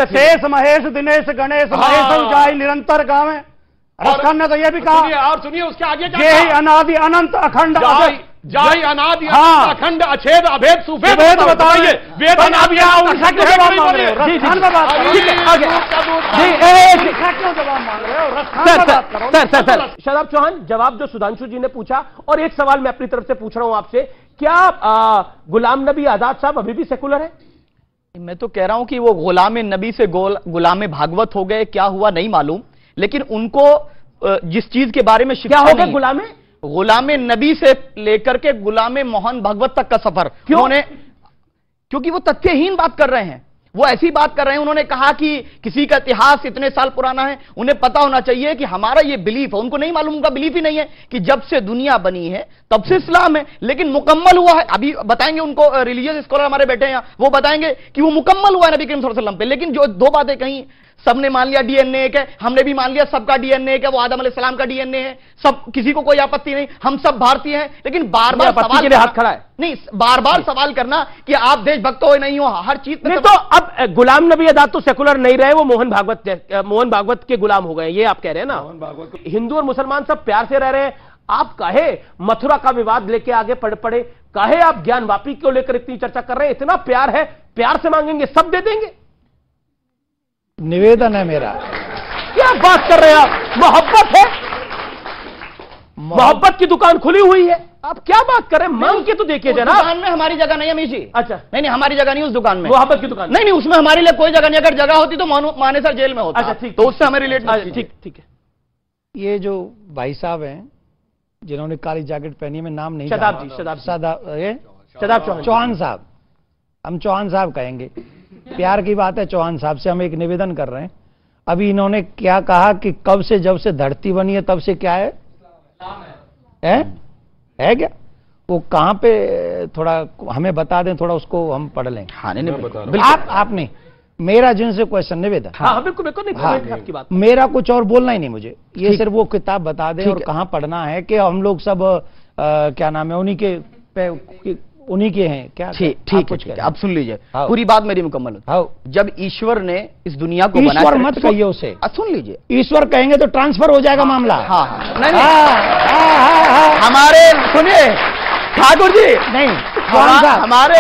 शेष महेश दिनेश गणेश महेश जाय निरंतर गाँव है। रसखान ने तो ये भी कहा, और सुनिए उसके आगे क्या, ये ही अनादि अनंत अखंड जाय अनादि अखंड अछेद अभेद सुभेद बताइए। वेद अनादि उनका क्यों जवाब मांग रहे हो? रसखान का बात सर शराब चौहान, जवाब जो सुधांशु जी ने पूछा, और एक सवाल मैं अपनी तरफ से पूछ रहा हूं आपसे, क्या गुलाम नबी आजाद साहब अभी भी सेकुलर है? मैं तो कह रहा हूं कि वो गुलाम नबी से गुलाम भागवत हो गए, क्या हुआ नहीं मालूम, लेकिन उनको जिस चीज के बारे में क्या हो गया गुलाम गुलामे नबी से लेकर के गुलामे मोहन भागवत तक का सफर। उन्होंने, क्योंकि वो तथ्यहीन बात कर रहे हैं, वो ऐसी बात कर रहे हैं। उन्होंने कहा कि किसी का इतिहास इतने साल पुराना है, उन्हें पता होना चाहिए कि हमारा ये बिलीफ है। उनको नहीं मालूम, उनका बिलीफ ही नहीं है कि जब से दुनिया बनी है तब से इस्लाम है, लेकिन मुकम्मल हुआ है। अभी बताएंगे उनको, रिलीजियस स्कॉलर हमारे बैठे हैं, वो बताएंगे कि वो मुकम्मल हुआ है नबी करीम सल्लल्लाहु अलैहि वसल्लम पे। लेकिन जो दो बातें कहीं, सबने मान लिया डीएनए एक है, हमने भी मान लिया सबका डीएनए एक है, वो आदम अलैहिस्सलाम का डीएनए है, सब, किसी को कोई आपत्ति नहीं, हम सब भारतीय हैं। लेकिन बार बार सवाल के लिए हाथ खड़ा है, नहीं, बार बार सवाल करना कि आप देशभक्त हो नहीं हो, हर चीज नहीं। तो अब गुलाम नबी आजाद तो सेकुलर नहीं रहे, वो मोहन भागवत के गुलाम हो गए, ये आप कह रहे हैं ना। हिंदू और मुसलमान सब प्यार से रह रहे हैं। आप कहे मथुरा का विवाद लेके आगे पड़े, कहे आप ज्ञान वापी को लेकर इतनी चर्चा कर रहे हैं, इतना प्यार है, प्यार से मांगेंगे सब दे देंगे। निवेदन है मेरा। क्या बात कर रहे हैं आप, मोहब्बत है, मोहब्बत की दुकान खुली हुई है, आप क्या बात कर रहे हैं, मांग के तो देखिए जरा। दुकान में हमारी जगह नहीं है अमीश जी। अच्छा, नहीं, हमारी जगह नहीं उस दुकान में, मोहब्बत की दुकान। नहीं, उसमें हमारे लिए कोई जगह नहीं। अगर जगह होती तो मानेसर जेल में होता। अच्छा, ठीक, तो उससे हमें रिलेट नहीं। ठीक है। ये जो भाई साहब हैं जिन्होंने काली जैकेट पहनी है, मैं नाम नहीं, शदाब चौहान साहब, हम चौहान साहब कहेंगे, प्यार की बात है। चौहान साहब से हम एक निवेदन कर रहे हैं। अभी इन्होंने क्या कहा कि कब से, जब से धरती बनी है तब से क्या है क्या? वो कहां पे, थोड़ा हमें बता दें, थोड़ा उसको हम पढ़ लें। हाँ, नहीं, आप नहीं, मेरा जिनसे क्वेश्चन निवेदन। हाँ, बिल्कुल नहीं, आपकी बात। मेरा कुछ और बोलना ही नहीं मुझे, ये सिर्फ वो किताब बता दें और कहां पढ़ना है, कि हम लोग सब क्या नाम है, उन्हीं के हैं क्या? ठीक है, अब सुन लीजिए, पूरी बात मेरी मुकम्मल हो। जब ईश्वर ने इस दुनिया को बनाया, ईश्वर मत कहिए उसे, सुन लीजिए, ईश्वर कहेंगे तो ट्रांसफर हो जाएगा मामला। हाँ, नहीं, हमारे सुनिए ठाकुर जी, नहीं, हमारे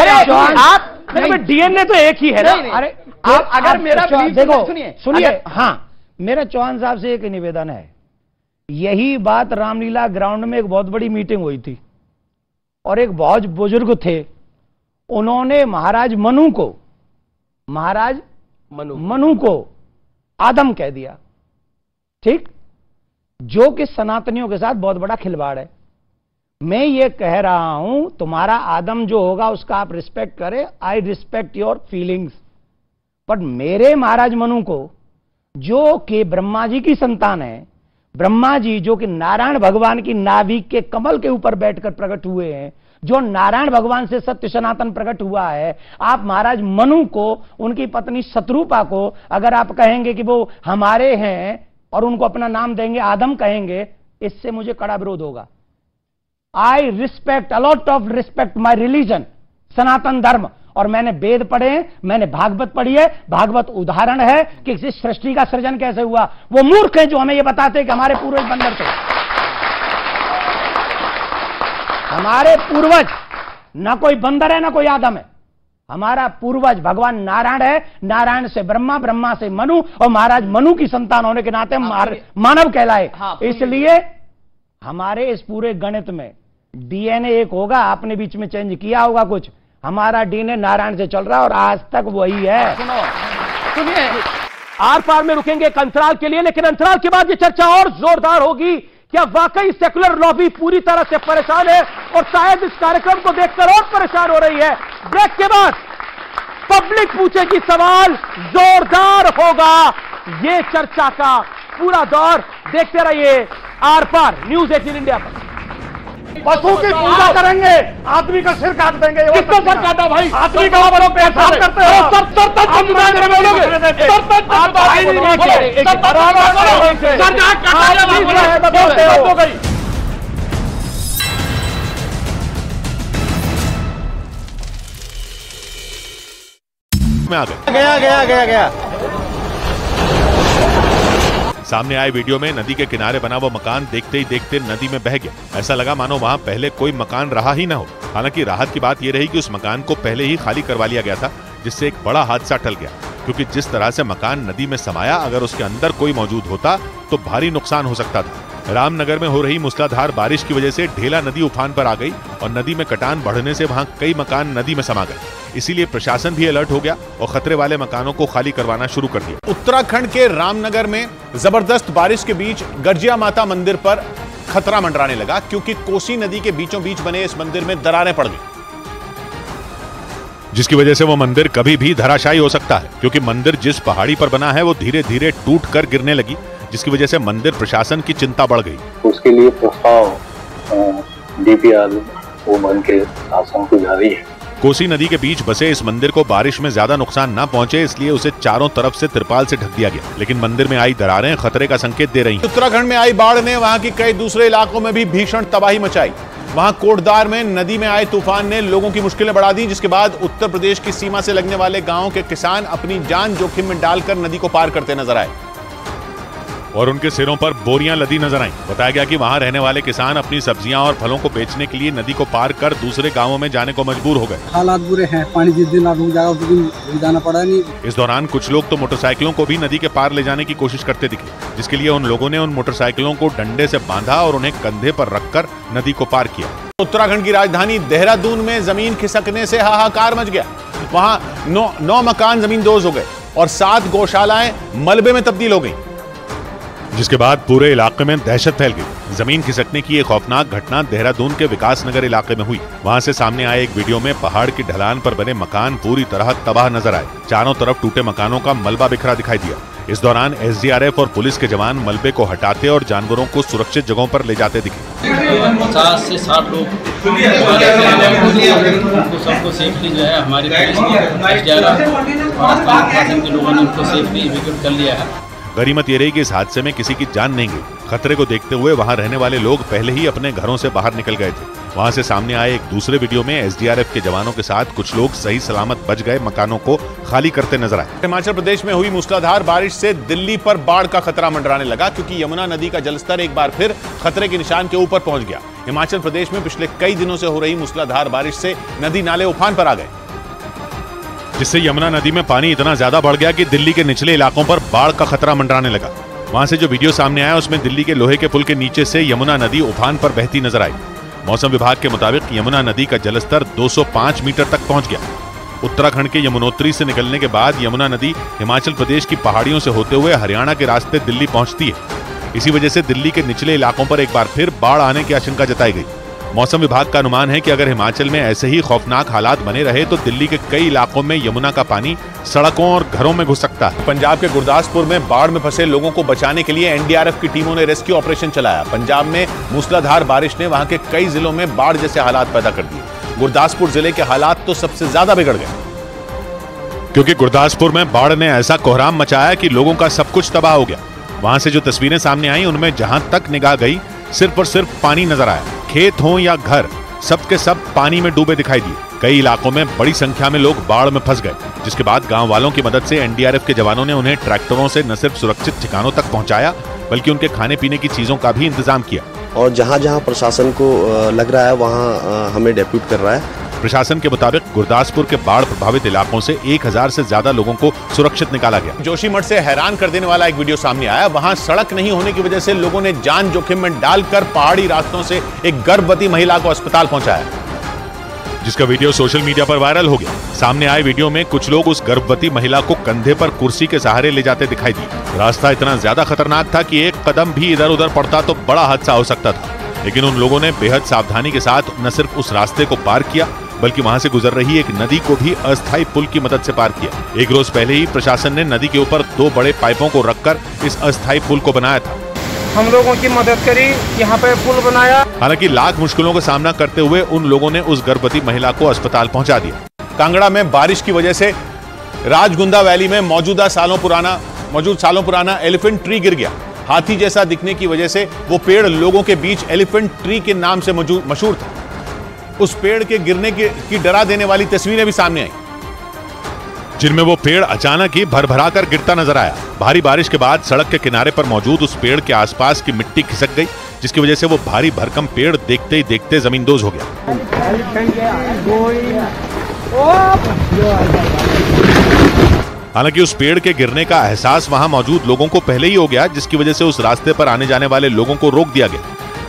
डीएनए तो एक ही है ना। अरे अगर मेरा देखो, सुनिए, हाँ, मेरा चौहान साहब से एक निवेदन है। यही बात रामलीला ग्राउंड में एक बहुत बड़ी मीटिंग हुई थी और एक बहुत बुजुर्ग थे, उन्होंने महाराज मनु को आदम कह दिया, ठीक, जो कि सनातनियों के साथ बहुत बड़ा खिलवाड़ है। मैं ये कह रहा हूं, तुम्हारा आदम जो होगा उसका आप रिस्पेक्ट करें, I respect your feelings, but मेरे महाराज मनु को, जो कि ब्रह्मा जी की संतान है, ब्रह्मा जी जो कि नारायण भगवान की नाभि के कमल के ऊपर बैठकर प्रकट हुए हैं, जो नारायण भगवान से सत्य सनातन प्रकट हुआ है, आप महाराज मनु को, उनकी पत्नी शत्रुपा को अगर आप कहेंगे कि वो हमारे हैं और उनको अपना नाम देंगे, आदम कहेंगे, इससे मुझे कड़ा विरोध होगा। I respect, a lot of respect my religion, सनातन धर्म, और मैंने वेद पढ़े हैं, मैंने भागवत पढ़ी है। भागवत उदाहरण है कि इस सृष्टि का सृजन कैसे हुआ। वो मूर्ख हैं जो हमें ये बताते हैं कि हमारे पूर्वज बंदर थे। हमारे पूर्वज ना कोई बंदर है ना कोई आदम है, हमारा पूर्वज भगवान नारायण है, नारायण से ब्रह्मा, ब्रह्मा से मनु, और महाराज मनु की संतान होने के नाते मानव कहलाए। इसलिए हमारे इस पूरे गणित में डीएनए एक होगा, आपने बीच में चेंज किया होगा कुछ, हमारा डीएनए नारायण से चल रहा है और आज तक वही है। सुनिए, आर पार में रुकेंगे एक अंतराल के लिए, लेकिन अंतराल के बाद ये चर्चा और जोरदार होगी। क्या वाकई सेकुलर लॉबी पूरी तरह से परेशान है और शायद इस कार्यक्रम को देखकर और परेशान हो रही है? ब्रेक के बाद पब्लिक पूछेगी सवाल, जोरदार होगा ये चर्चा का पूरा दौर। देखते रहिए आर पार न्यूज 18 इंडिया पर। पशु की पूजा करेंगे, आदमी का सिर काट देंगे। किसका सर काटा भाई? आदमी का पेशाब करते हो, सर तक गया। सामने आए वीडियो में नदी के किनारे बना वो मकान देखते ही देखते नदी में बह गया। ऐसा लगा मानो वहां पहले कोई मकान रहा ही ना हो। हालांकि राहत की बात यह रही कि उस मकान को पहले ही खाली करवा लिया गया था, जिससे एक बड़ा हादसा टल गया। क्योंकि जिस तरह से मकान नदी में समाया, अगर उसके अंदर कोई मौजूद होता तो भारी नुकसान हो सकता था। रामनगर में हो रही मूसलाधार बारिश की वजह से ढेला नदी उफान पर आ गई और नदी में कटान बढ़ने से वहां कई मकान नदी में समा गए। इसीलिए प्रशासन भी अलर्ट हो गया और खतरे वाले मकानों को खाली करवाना शुरू कर दिया। उत्तराखंड के रामनगर में जबरदस्त बारिश के बीच गर्जिया माता मंदिर पर खतरा मंडराने लगा, क्योंकि कोसी नदी के बीचों बीच बने इस मंदिर में दरारें पड़ गई, जिसकी वजह से वो मंदिर कभी भी धराशायी हो सकता है, क्योंकि मंदिर जिस पहाड़ी पर बना है वो धीरे धीरे टूट कर गिरने लगी, जिसकी वजह से मंदिर प्रशासन की चिंता बढ़ गई। उसके लिए प्रस्ताव डीपीआर ओमान के शासन को जारी है। कोसी नदी के बीच बसे इस मंदिर को बारिश में ज्यादा नुकसान न पहुंचे, इसलिए उसे चारों तरफ से तिरपाल से ढक दिया गया, लेकिन मंदिर में आई दरारें खतरे का संकेत दे रही हैं। उत्तराखंड में आई बाढ़ ने वहां की कई दूसरे इलाकों में भी भीषण तबाही मचाई। वहां कोटद्वार में नदी में आए तूफान ने लोगों की मुश्किलें बढ़ा दी, जिसके बाद उत्तर प्रदेश की सीमा से लगने वाले गांवों के किसान अपनी जान जोखिम में डालकर नदी को पार करते नजर आए और उनके सिरों पर बोरियां लदी नजर आईं। बताया गया कि वहां रहने वाले किसान अपनी सब्जियां और फलों को बेचने के लिए नदी को पार कर दूसरे गांवों में जाने को मजबूर हो गए। हालात बुरे हैं, पानी जिस दिन रुक जाएगा उस दिन जाना पड़ा नहीं। इस दौरान कुछ लोग तो मोटरसाइकिलों को भी नदी के पार ले जाने की कोशिश करते दिखे, जिसके लिए उन लोगों ने उन मोटरसाइकिलों को डंडे से बांधा और उन्हें कंधे पर रखकर नदी को पार किया। उत्तराखंड की राजधानी देहरादून में जमीन खिसकने से हाहाकार मच गया। वहां 9 मकान जमींदोज हो गए और 7 गौशालाएं मलबे में तब्दील हो गई, जिसके बाद पूरे इलाके में दहशत फैल गई। जमीन खिसकने की एक खौफनाक घटना देहरादून के विकासनगर इलाके में हुई। वहां से सामने आए एक वीडियो में पहाड़ की ढलान पर बने मकान पूरी तरह तबाह नजर आए। चारों तरफ टूटे मकानों का मलबा बिखरा दिखाई दिया। इस दौरान एसडीआरएफ और पुलिस के जवान मलबे को हटाते और जानवरों को सुरक्षित जगहों पर ले जाते दिखे। 50 से 60 लोग उनको सबको सेफली जो है हमारी पुलिस एसडीआरएफ और प्रशासन के लोगों ने उनको सेफली इवैक्यूएट कर लिया है। गरीमत ये रही कि इस हादसे में किसी की जान नहीं गई। खतरे को देखते हुए वहां रहने वाले लोग पहले ही अपने घरों से बाहर निकल गए थे। वहां से सामने आए एक दूसरे वीडियो में एसडीआरएफ के जवानों के साथ कुछ लोग सही सलामत बच गए मकानों को खाली करते नजर आए। हिमाचल प्रदेश में हुई मूसलाधार बारिश से दिल्ली पर बाढ़ का खतरा मंडराने लगा, क्योंकि यमुना नदी का जलस्तर एक बार फिर खतरे के निशान के ऊपर पहुंच गया। हिमाचल प्रदेश में पिछले कई दिनों से हो रही मूसलाधार बारिश से नदी नाले उफान पर आ गए, जिससे यमुना नदी में पानी इतना ज्यादा बढ़ गया कि दिल्ली के निचले इलाकों पर बाढ़ का खतरा मंडराने लगा। वहां से जो वीडियो सामने आया उसमें दिल्ली के लोहे के पुल के नीचे से यमुना नदी उफान पर बहती नजर आई। मौसम विभाग के मुताबिक यमुना नदी का जलस्तर 205 मीटर तक पहुंच गया। उत्तराखंड के यमुनोत्री से निकलने के बाद यमुना नदी हिमाचल प्रदेश की पहाड़ियों से होते हुए हरियाणा के रास्ते दिल्ली पहुंचती है। इसी वजह से दिल्ली के निचले इलाकों पर एक बार फिर बाढ़ आने की आशंका जताई गई। मौसम विभाग का अनुमान है कि अगर हिमाचल में ऐसे ही खौफनाक हालात बने रहे तो दिल्ली के कई इलाकों में यमुना का पानी सड़कों और घरों में घुस सकता है। पंजाब के गुरदासपुर में बाढ़ में फंसे लोगों को बचाने के लिए एनडीआरएफ की टीमों ने रेस्क्यू ऑपरेशन चलाया। पंजाब में मूसलाधार बारिश ने वहां के कई जिलों में बाढ़ जैसे हालात पैदा कर दिए। गुरदासपुर जिले के हालात तो सबसे ज्यादा बिगड़ गए, क्योंकि गुरदासपुर में बाढ़ ने ऐसा कोहराम मचाया कि लोगों का सब कुछ तबाह हो गया। वहां से जो तस्वीरें सामने आई उनमें जहां तक निगाह गई सिर्फ और सिर्फ पानी नजर आया। खेत हो या घर, सब के सब पानी में डूबे दिखाई दिए। कई इलाकों में बड़ी संख्या में लोग बाढ़ में फंस गए, जिसके बाद गांव वालों की मदद से एनडीआरएफ के जवानों ने उन्हें ट्रैक्टरों से न सिर्फ सुरक्षित ठिकानों तक पहुंचाया बल्कि उनके खाने पीने की चीजों का भी इंतजाम किया। और जहां जहां प्रशासन को लग रहा है वहां हमें डेप्यूट कर रहा है। प्रशासन के मुताबिक गुरदासपुर के बाढ़ प्रभावित इलाकों से 1000 से ज्यादा लोगों को सुरक्षित निकाला गया। जोशीमठ से हैरान कर देने वाला एक वीडियो सामने आया। वहां सड़क नहीं होने की वजह से लोगों ने जान जोखिम में डालकर पहाड़ी रास्तों से एक गर्भवती महिला को अस्पताल पहुंचाया, जिसका वीडियो सोशल मीडिया पर वायरल हो गया। सामने आए वीडियो में कुछ लोग उस गर्भवती महिला को कंधे पर कुर्सी के सहारे ले जाते दिखाई दिए। रास्ता इतना ज्यादा खतरनाक था कि एक कदम भी इधर उधर पड़ता तो बड़ा हादसा हो सकता था, लेकिन उन लोगों ने बेहद सावधानी के साथ न सिर्फ उस रास्ते को पार किया बल्कि वहां से गुजर रही एक नदी को भी अस्थायी पुल की मदद से पार किया। एक रोज पहले ही प्रशासन ने नदी के ऊपर 2 बड़े पाइपों को रखकर इस अस्थायी पुल को बनाया था। हम लोगों की मदद करी, यहाँ पे पुल बनाया। हालांकि लाख मुश्किलों का सामना करते हुए उन लोगों ने उस गर्भवती महिला को अस्पताल पहुंचा दिया। कांगड़ा में बारिश की वजह से राजगुंदा वैली में मौजूद सालों पुराना एलिफेंट ट्री गिर गया। हाथी जैसा दिखने की वजह से वो पेड़ लोगों के बीच एलिफेंट ट्री के नाम से मशहूर था। उस पेड़ के गिरने की डरा देने वाली तस्वीरें भी सामने आई, जिनमें वो पेड़ अचानक ही भरभरा कर गिरता नजर आया। भारी बारिश के बाद सड़क के किनारे पर मौजूद उस पेड़ के आसपास की मिट्टी खिसक गई, जिसकी वजह से वो भारी भरकम पेड़ देखते ही देखते जमींदोज हो गया। हालांकि उस पेड़ के गिरने का एहसास वहां मौजूद लोगों को पहले ही हो गया, जिसकी वजह से उस रास्ते पर आने जाने वाले लोगों को रोक दिया गया,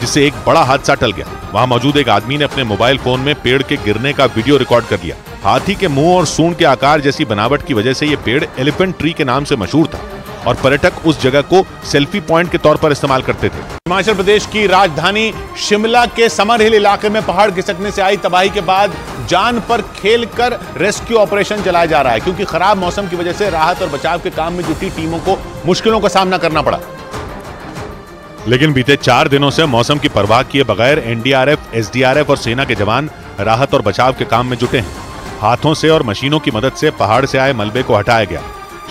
जिससे एक बड़ा हादसा टल गया। वहां मौजूद एक आदमी ने अपने मोबाइल फोन में पेड़ के गिरने का वीडियो रिकॉर्ड कर लिया। हाथी के मुंह और सूंड के आकार जैसी बनावट की वजह से यह पेड़ एलिफेंट ट्री के नाम से मशहूर था और पर्यटक उस जगह को सेल्फी पॉइंट के तौर पर इस्तेमाल करते थे। हिमाचल प्रदेश की राजधानी शिमला के समर हिल इलाके में पहाड़ खिसकने से आई तबाही के बाद जान पर खेलकर रेस्क्यू ऑपरेशन चलाया जा रहा है, क्योंकि खराब मौसम की वजह से राहत और बचाव के काम में जुटी टीमों को मुश्किलों का सामना करना पड़ा। लेकिन बीते 4 दिनों से मौसम की परवाह किए बगैर एनडीआरएफ, एसडीआरएफ और सेना के जवान राहत और बचाव के काम में जुटे हैं। हाथों से और मशीनों की mदद से पहाड़ से आए मलबे को हटाया गया।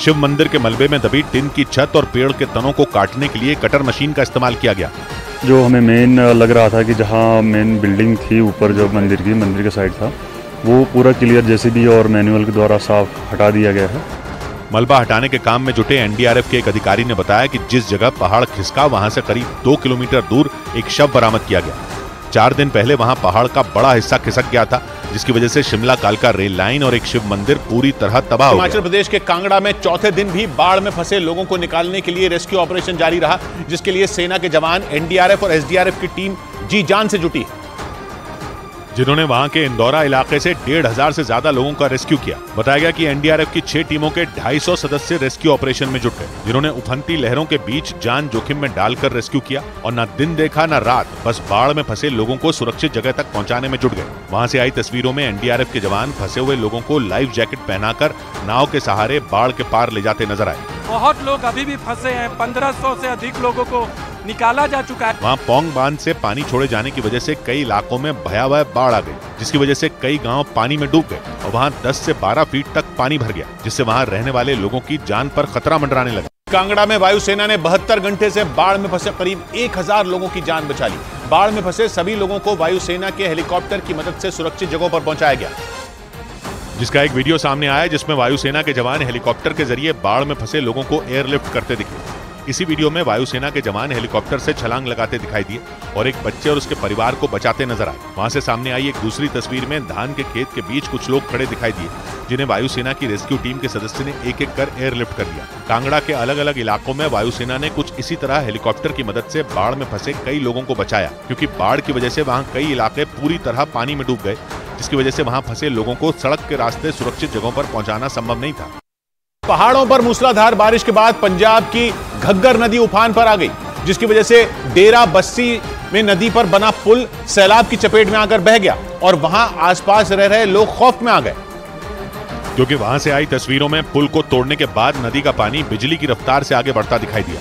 शिव मंदिर के मलबे में दबी टिन की छत और पेड़ के तनों को काटने के लिए कटर मशीन का इस्तेमाल किया गया। जो हमें मेन लग रहा था कि जहां मेन बिल्डिंग थी ऊपर, जो मंदिर का साइड था, वो पूरा क्लियर जेसीबी और मैनुअल के द्वारा साफ हटा दिया गया है। मलबा हटाने के काम में जुटे एनडीआरएफ के एक अधिकारी ने बताया कि जिस जगह पहाड़ खिसका वहां से करीब 2 किलोमीटर दूर एक शव बरामद किया गया। 4 दिन पहले वहां पहाड़ का बड़ा हिस्सा खिसक गया था, जिसकी वजह से शिमला कालका रेल लाइन और एक शिव मंदिर पूरी तरह तबाह हो गया। हिमाचल प्रदेश के कांगड़ा में चौथे दिन भी बाढ़ में फंसे लोगों को निकालने के लिए रेस्क्यू ऑपरेशन जारी रहा, जिसके लिए सेना के जवान, एनडीआरएफ और एसडीआरएफ की टीम जी जान से जुटी, जिन्होंने वहां के इंदौरा इलाके से 1,500 से ज्यादा लोगों का रेस्क्यू किया। बताया गया कि एनडीआरएफ की 6 टीमों के 250 सदस्य रेस्क्यू ऑपरेशन में जुट गए, जिन्होंने उफनती लहरों के बीच जान जोखिम में डालकर रेस्क्यू किया और न दिन देखा न रात, बस बाढ़ में फंसे लोगों को सुरक्षित जगह तक पहुंचाने में जुट गए। वहां से आई तस्वीरों में एनडीआरएफ के जवान फंसे हुए लोगों को लाइफ जैकेट पहनाकर नाव के सहारे बाढ़ के पार ले जाते नजर आए। बहुत लोग अभी भी फंसे हैं, 1500 से अधिक लोगों को निकाला जा चुका है। वहाँ पोंग बांध से पानी छोड़े जाने की वजह से कई इलाकों में भयावह बाढ़ आ गई, जिसकी वजह से कई गांव पानी में डूब गए और वहाँ 10 से 12 फीट तक पानी भर गया, जिससे वहाँ रहने वाले लोगों की जान पर खतरा मंडराने लगा। कांगड़ा में वायुसेना ने 72 घंटे से बाढ़ में फंसे करीब 1000 लोगों की जान बचा ली। बाढ़ में फंसे सभी लोगों को वायुसेना के हेलीकॉप्टर की मदद से सुरक्षित जगहों पर पहुंचाया गया, जिसका एक वीडियो सामने आया जिसमें वायुसेना के जवान हेलीकॉप्टर के जरिए बाढ़ में फंसे लोगों को एयरलिफ्ट करते दिखे। इसी वीडियो में वायुसेना के जवान हेलीकॉप्टर से छलांग लगाते दिखाई दिए और एक बच्चे और उसके परिवार को बचाते नजर आए। वहां से सामने आई एक दूसरी तस्वीर में धान के खेत के बीच कुछ लोग खड़े दिखाई दिए, जिन्हें वायुसेना की रेस्क्यू टीम के सदस्य ने एक एक कर एयरलिफ्ट कर लिया। कांगड़ा के अलग अलग इलाकों में वायुसेना ने कुछ इसी तरह हेलीकॉप्टर की मदद से बाढ़ में फंसे कई लोगों को बचाया, क्योंकि बाढ़ की वजह से वहाँ कई इलाके पूरी तरह पानी में डूब गए, जिसकी वजह से वहाँ फंसे लोगों को सड़क के रास्ते सुरक्षित जगहों पर पहुंचाना संभव नहीं था। पहाड़ों पर मूसलाधार बारिश के बाद पंजाब की घग्गर नदी उफान पर आ गई, जिसकी वजह से डेरा बस्सी में नदी पर बना पुल सैलाब की चपेट में आकर बह गया और वहां आसपास रह रहे लोग खौफ में आ गए, क्योंकि वहां से आई तस्वीरों में पुल को तोड़ने के बाद नदी का पानी बिजली की रफ्तार से आगे बढ़ता दिखाई दिया।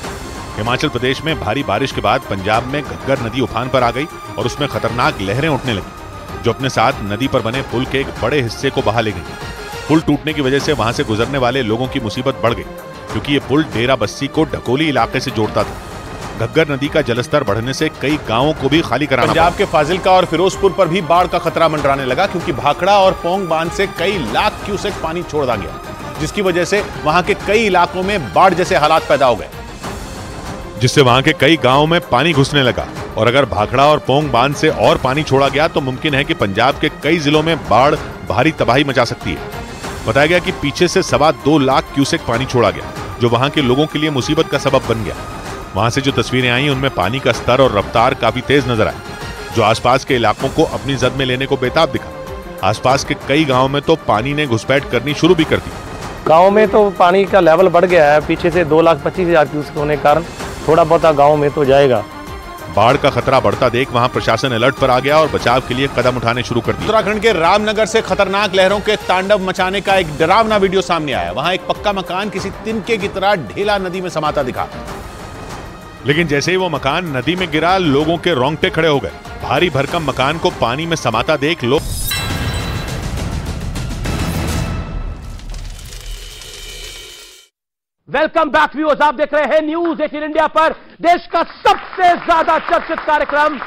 हिमाचल प्रदेश में भारी बारिश के बाद पंजाब में घग्गर नदी उफान पर आ गई और उसमें खतरनाक लहरें उठने लगी, जो अपने साथ नदी पर बने पुल के एक बड़े हिस्से को बहा ले गई। पुल टूटने की वजह से वहां से गुजरने वाले लोगों की मुसीबत बढ़ गई, क्योंकि ये पुल डेरा बस्सी को ढकोली इलाके से जोड़ता था। घग्गर नदी का जलस्तर बढ़ने से कई गांवों को भी खाली कराना पड़ा। पंजाब के फाजिलका और फिरोजपुर पर भी बाढ़ का खतरा मंडराने लगा, क्योंकि भाखड़ा और पोंग बांध से कई लाख क्यूसेक पानी छोड़ा गया, जिसकी वजह से वहां के कई इलाकों में बाढ़ जैसे हालात पैदा हो गए, जिससे वहां के कई गांवों में पानी घुसने लगा। और अगर भाखड़ा और पोंग बांध से और पानी छोड़ा गया तो मुमकिन है कि पंजाब के कई जिलों में बाढ़ भारी तबाही मचा सकती है। बताया गया कि पीछे से 2.25 लाख क्यूसेक पानी छोड़ा गया, जो वहां के लोगों के लिए मुसीबत का सबब बन गया। वहां से जो तस्वीरें आई उनमें पानी का स्तर और रफ्तार काफी तेज नजर आई, जो आसपास के इलाकों को अपनी जद में लेने को बेताब दिखा। आसपास के कई गांवों में तो पानी ने घुसपैठ करनी शुरू भी कर दी। गांव में तो पानी का लेवल बढ़ गया है, पीछे से 2,25,000 क्यूसेक होने के कारण थोड़ा बहुत गाँव में तो जाएगा। बाढ़ का खतरा बढ़ता देख वहां प्रशासन अलर्ट पर आ गया और बचाव के लिए कदम उठाने शुरू कर दिए। उत्तराखंड के रामनगर से खतरनाक लहरों के तांडव मचाने का एक डरावना वीडियो सामने आया। वहां एक पक्का मकान किसी तिनके की तरह ढेला नदी में समाता दिखा, लेकिन जैसे ही वो मकान नदी में गिरा, लोगों के रोंगटे खड़े हो गए। भारी भरकम मकान को पानी में समाता देख लोग वेलकम बैक व्यूअर्स, आप देख रहे हैं न्यूज 18 इंडिया पर देश का सबसे ज्यादा चर्चित कार्यक्रम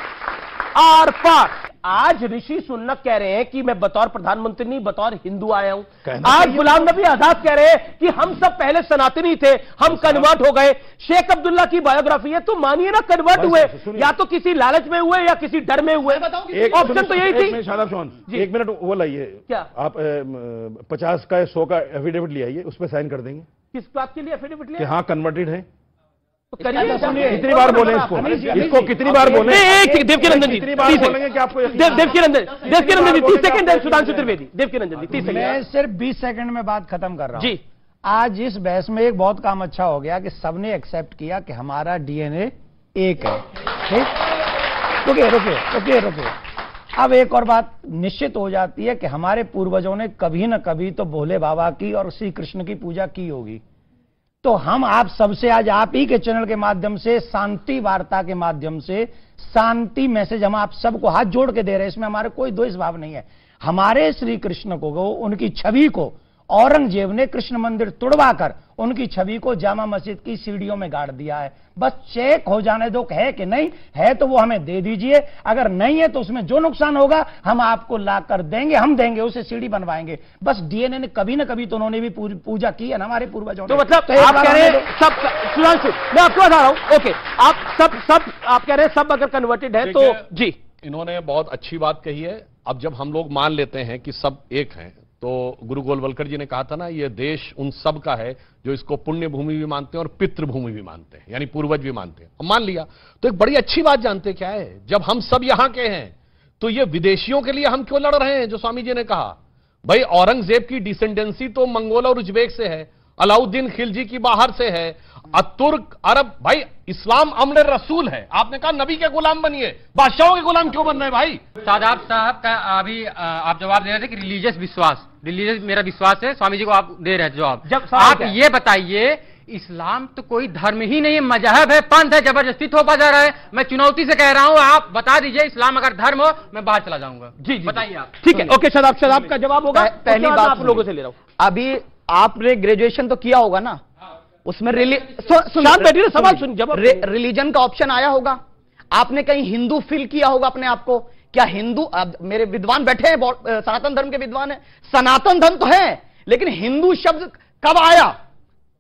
आर पार। आज ऋषि सुन्नत कह रहे हैं कि मैं बतौर प्रधानमंत्री नहीं बतौर हिंदू आया हूं। आज गुलाम नबी आजाद कह रहे हैं कि हम सब पहले सनातनी थे, हम कन्वर्ट हो गए। शेख अब्दुल्ला की बायोग्राफी है, तो मानिए ना कन्वर्ट हुए, या तो किसी लालच में हुए या किसी डर में हुए। ऑप्शन तो यही थी। शादाब चौहान, एक मिनट वो लाइए, क्या आप 50 का 100 का एफिडेविट ले आइए, उस पर साइन कर देंगे। किस बात के लिए एफिडेविट लिया? कि हाँ कन्वर्टेड है। तो कितनी बार बोले इसको कितनी बार बोले? देवकीनंदन जी, बोलेंगे कि आपको देवकीनंदन जी 30 सेकंड है। सुधांशु त्रिवेदी, देवकीनंदन जी 30 सेकंड। मैं सिर्फ 20 सेकंड में बात खत्म कर रहा हूं जी। आज इस बहस में एक बहुत काम अच्छा हो गया कि सबने एक्सेप्ट किया कि हमारा डीएनए एक है। ठीक, रुकिए। अब एक और बात निश्चित हो जाती है कि हमारे पूर्वजों ने कभी न कभी तो भोले बाबा की और श्री कृष्ण की पूजा की होगी। तो हम आप सबसे आज आप ही के चैनल के माध्यम से, शांति वार्ता के माध्यम से शांति मैसेज हम आप सबको हाथ जोड़ के दे रहे हैं। इसमें हमारे कोई द्वेष भाव नहीं है। हमारे श्री कृष्ण को, उनकी छवि को औरंगजेब ने कृष्ण मंदिर तुड़वाकर उनकी छवि को जामा मस्जिद की सीढ़ियों में गाड़ दिया है। बस चेक हो जाने दो है कि नहीं है, तो वो हमें दे दीजिए। अगर नहीं है तो उसमें जो नुकसान होगा हम आपको ला कर देंगे, हम देंगे, उसे सीढ़ी बनवाएंगे। बस डीएनए ने कभी ना कभी तो उन्होंने भी पूजा की है ना हमारे पूर्वजों ने। तो मतलब आप कह रहे हैं सब, सुधांशु मैं आपको बता रहा हूं, ओके, आप सब आप कह रहे हैं सब अगर कन्वर्टेड है तो जी। इन्होंने बहुत अच्छी बात कही है। अब जब हम लोग मान लेते हैं कि सब एक हैं, तो गुरु गोलवलकर जी ने कहा था ना, ये देश उन सब का है जो इसको पुण्य भूमि भी मानते हैं और पितृभूमि भी मानते हैं, यानी पूर्वज भी मानते हैं। हम मान लिया तो एक बड़ी अच्छी बात जानते क्या है, जब हम सब यहां के हैं तो ये विदेशियों के लिए हम क्यों लड़ रहे हैं? जो स्वामी जी ने कहा, भाई औरंगजेब की डिसेंडेंसी तो मंगोल और उज्बेक से है, अलाउद्दीन खिलजी की बाहर से है, तुर्क अरब, भाई इस्लाम अमर रसूल है। आपने कहा नबी के गुलाम बनिए, बादशाहों के गुलाम क्यों बन रहे भाई? शादाब साहब का अभी आप जवाब दे रहे थे कि रिलीजियस विश्वास, रिलीजियस मेरा विश्वास है, स्वामी जी को आप दे रहे थे जवाब। जब आप ये बताइए, इस्लाम तो कोई धर्म ही नहीं है, मजहब है, पंथ है, जबरदस्ती थोपा जा रहा है। मैं चुनौती से कह रहा हूं, आप बता दीजिए इस्लाम अगर धर्म हो, मैं बाहर चला जाऊंगा। जी बताइए आप। ठीक है, ओके, शादाब का जवाब होगा। पहली बात आप लोगों से ले रहा हूं, अभी आपने ग्रेजुएशन तो किया होगा ना, उसमें सवाल सुन, जब रिलीजन का ऑप्शन आया होगा, आपने कहीं हिंदू फील किया होगा अपने आप को? क्या हिंदू, अब मेरे विद्वान बैठे हैं, सनातन धर्म के विद्वान है, सनातन धर्म तो है, लेकिन हिंदू शब्द कब आया,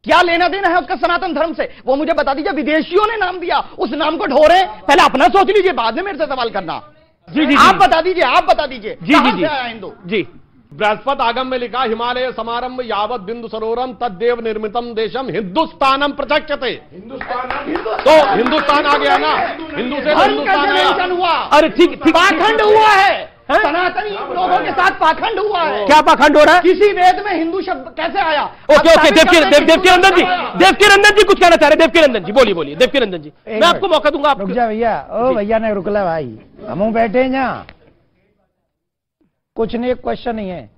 क्या लेना देना है उसका सनातन धर्म से? वो मुझे बता दीजिए। विदेशियों ने नाम दिया, उस नाम को ढोरे, पहले अपना सोच लीजिए, बाद में मेरे से सवाल करना। जी आप बता दीजिए, आप बता दीजिए कहां से आया हिंदू? जी, बृहस्पति आगम में लिखा, हिमालय समारंभ यावत बिंदु सरोवरम तद्देव निर्मितम देशम हिंदुस्तानम प्रचक्षते। तो हिंदुस्तान आ गया ना, हिंदू से हिंदुस्तान हुआ। अरे ठीक, पाखंड हुआ है, सनातनी लोगों के साथ पाखंड हुआ है। क्या पाखंड हो रहा है? किसी वेद में हिंदू शब्द कैसे आया? ओके, देवकीनंदन जी कुछ कहना चाह रहे? देवकीनंदन जी बोलिए, देवकीनंदन जी, मैं आपको मौका दूंगा। रुक जा भैया, ओ भैया ने रुकला भाई, हम बैठे हैं यहाँ, कुछ नहीं, एक क्वेश्चन नहीं है।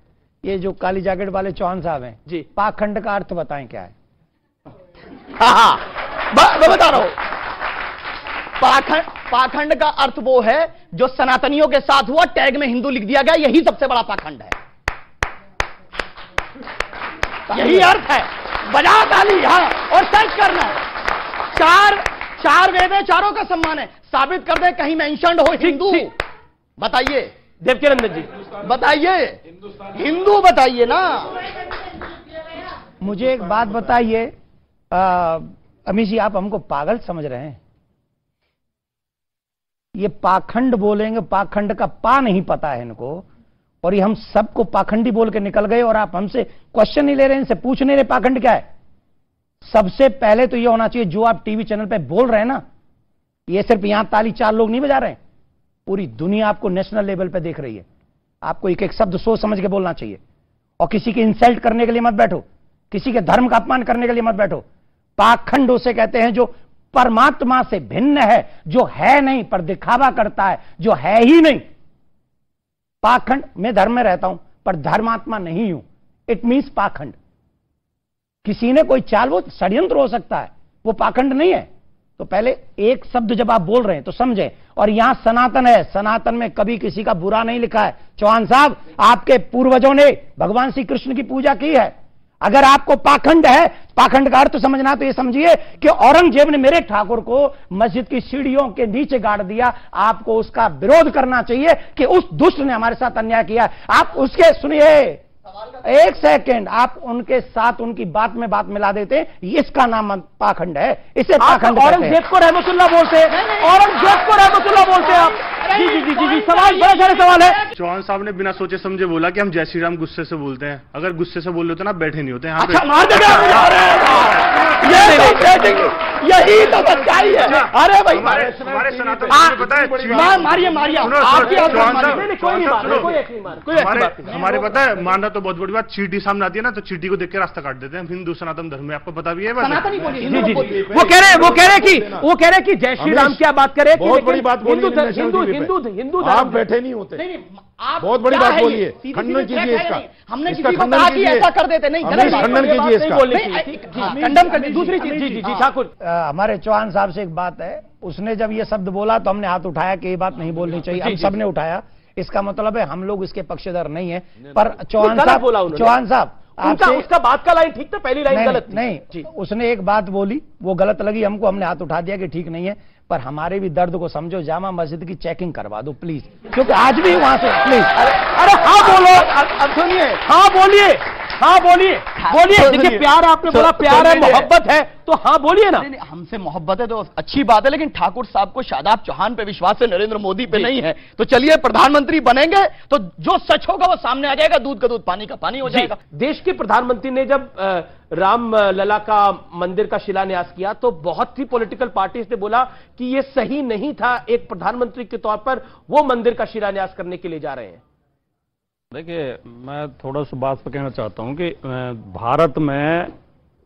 ये जो काली जैकेट वाले चौहान साहब हैं जी, पाखंड का अर्थ बताएं क्या है? मैं बता रहा हूं, पाखंड का अर्थ वो है जो सनातनियों के साथ हुआ, टैग में हिंदू लिख दिया गया, यही सबसे बड़ा पाखंड है, यही अर्थ है। बजा ताली, हाँ, और सर्च करना है। चार वेद है, चारों का सम्मान है, साबित कर दे कहीं मेंशन्ड हो हिंदू। बताइए देवकीनंदन जी, बताइए, हिंदू बताइए ना। मुझे एक बात बताइए, अमीश जी, आप हमको पागल समझ रहे हैं? ये पाखंड बोलेंगे, पाखंड का पा नहीं पता है इनको, और ये हम सबको पाखंडी बोल के निकल गए, और आप हमसे क्वेश्चन नहीं ले रहे, इनसे पूछ नहीं रहे पाखंड क्या है। सबसे पहले तो ये होना चाहिए, जो आप टीवी चैनल पे बोल रहे हैं ना, ये सिर्फ यहां ताली 4 लोग नहीं बजा रहे हैं, पूरी दुनिया आपको नेशनल लेवल पे देख रही है। आपको एक एक शब्द सोच समझ के बोलना चाहिए, और किसी की इंसल्ट करने के लिए मत बैठो, किसी के धर्म का अपमान करने के लिए मत बैठो। पाखंड उसे कहते हैं जो परमात्मा से भिन्न है, जो है नहीं पर दिखावा करता है, जो है ही नहीं। पाखंड, मैं धर्म में रहता हूं पर धर्मात्मा नहीं हूं, इट मीन्स पाखंड। किसी ने कोई चाल, वो षड्यंत्र हो सकता है, वो पाखंड नहीं है। तो पहले एक शब्द जब आप बोल रहे हैं तो समझें। और यहां सनातन है, सनातन में कभी किसी का बुरा नहीं लिखा है। चौहान साहब, आपके पूर्वजों ने भगवान श्री कृष्ण की पूजा की है, अगर आपको पाखंड है, पाखंड का अर्थ समझना, तो ये समझिए कि औरंगजेब ने मेरे ठाकुर को मस्जिद की सीढ़ियों के नीचे गाड़ दिया। आपको उसका विरोध करना चाहिए कि उस दुष्ट ने हमारे साथ अन्याय किया। आप उसके, सुनिए एक सेकंड, आप उनके साथ उनकी बात में बात मिला देते हैं, इसका नाम पाखंड है। इसे पाखंड औरंगजेब को रहमतुल्लाह बोलते हैं, औरंगजेब को रहमतुल्लाह बोलते हैं आप। जी जी जी जी, सवाल बड़ा सारे सवाल है। चौहान साहब ने बिना सोचे समझे बोला कि हम जय श्री राम गुस्से से बोलते हैं। अगर गुस्से से बोल रहे होते ना, बैठे नहीं होते यहाँ पे। यही तो सच्चाई है। अरे भाई हमारे सनातन में पता है, मारिए मारिए, हमारे पता है, मानना तो बहुत बड़ी बात, चींटी सामने आती है ना तो चींटी को देख के रास्ता काट देते हैं। हिंदू सनातन धर्म में आपको पता भी है। वो कह रहे कि जय श्री राम क्या बात करे, बहुत बड़ी बात बोली। हिंदू आप बैठे नहीं होते, बहुत बड़ी बात बोलिए, खंडन कीजिए इसका। हमने किसी को कहा कि ऐसा कर देते, नहीं खंडन कीजिए इसका, खंडन कर दीजिए। दूसरी चीज, जी ठाकुर, हमारे चौहान साहब से एक बात है, उसने जब ये शब्द बोला तो हमने हाथ उठाया कि ये बात नहीं बोलनी चाहिए। हम सबने उठाया, इसका मतलब है हम लोग इसके पक्षधर नहीं है। पर चौहान साहब उसका बात का लाइन ठीक था, पहली लाइन गलत नहीं, उसने एक बात बोली वो गलत लगी हमको, हमने हाथ उठा दिया कि ठीक नहीं है। पर हमारे भी दर्द को समझो, जामा मस्जिद की चेकिंग करवा दो प्लीज, क्योंकि आज भी वहां से प्लीज। अरे हाँ बोलो, सुनिए, हाँ बोलिए, हाँ बोलिए, बोलिए। देखिए प्यार, आपने बोला प्यार है, मोहब्बत है, तो हाँ बोलिए ना। हमसे मोहब्बत है तो अच्छी बात है, लेकिन ठाकुर साहब को शादाब चौहान पे विश्वास है, नरेंद्र मोदी पे नहीं है। तो चलिए प्रधानमंत्री बनेंगे तो जो सच होगा वो सामने आ जाएगा, दूध का दूध पानी का पानी हो जाएगा। देश के प्रधानमंत्री ने जब राम लला का मंदिर का शिलान्यास किया तो बहुत सी पॉलिटिकल पार्टीज ने बोला कि ये सही नहीं था, एक प्रधानमंत्री के तौर पर वो मंदिर का शिलान्यास करने के लिए जा रहे हैं। देखिए, मैं थोड़ा सा बात पर कहना चाहता हूं कि भारत में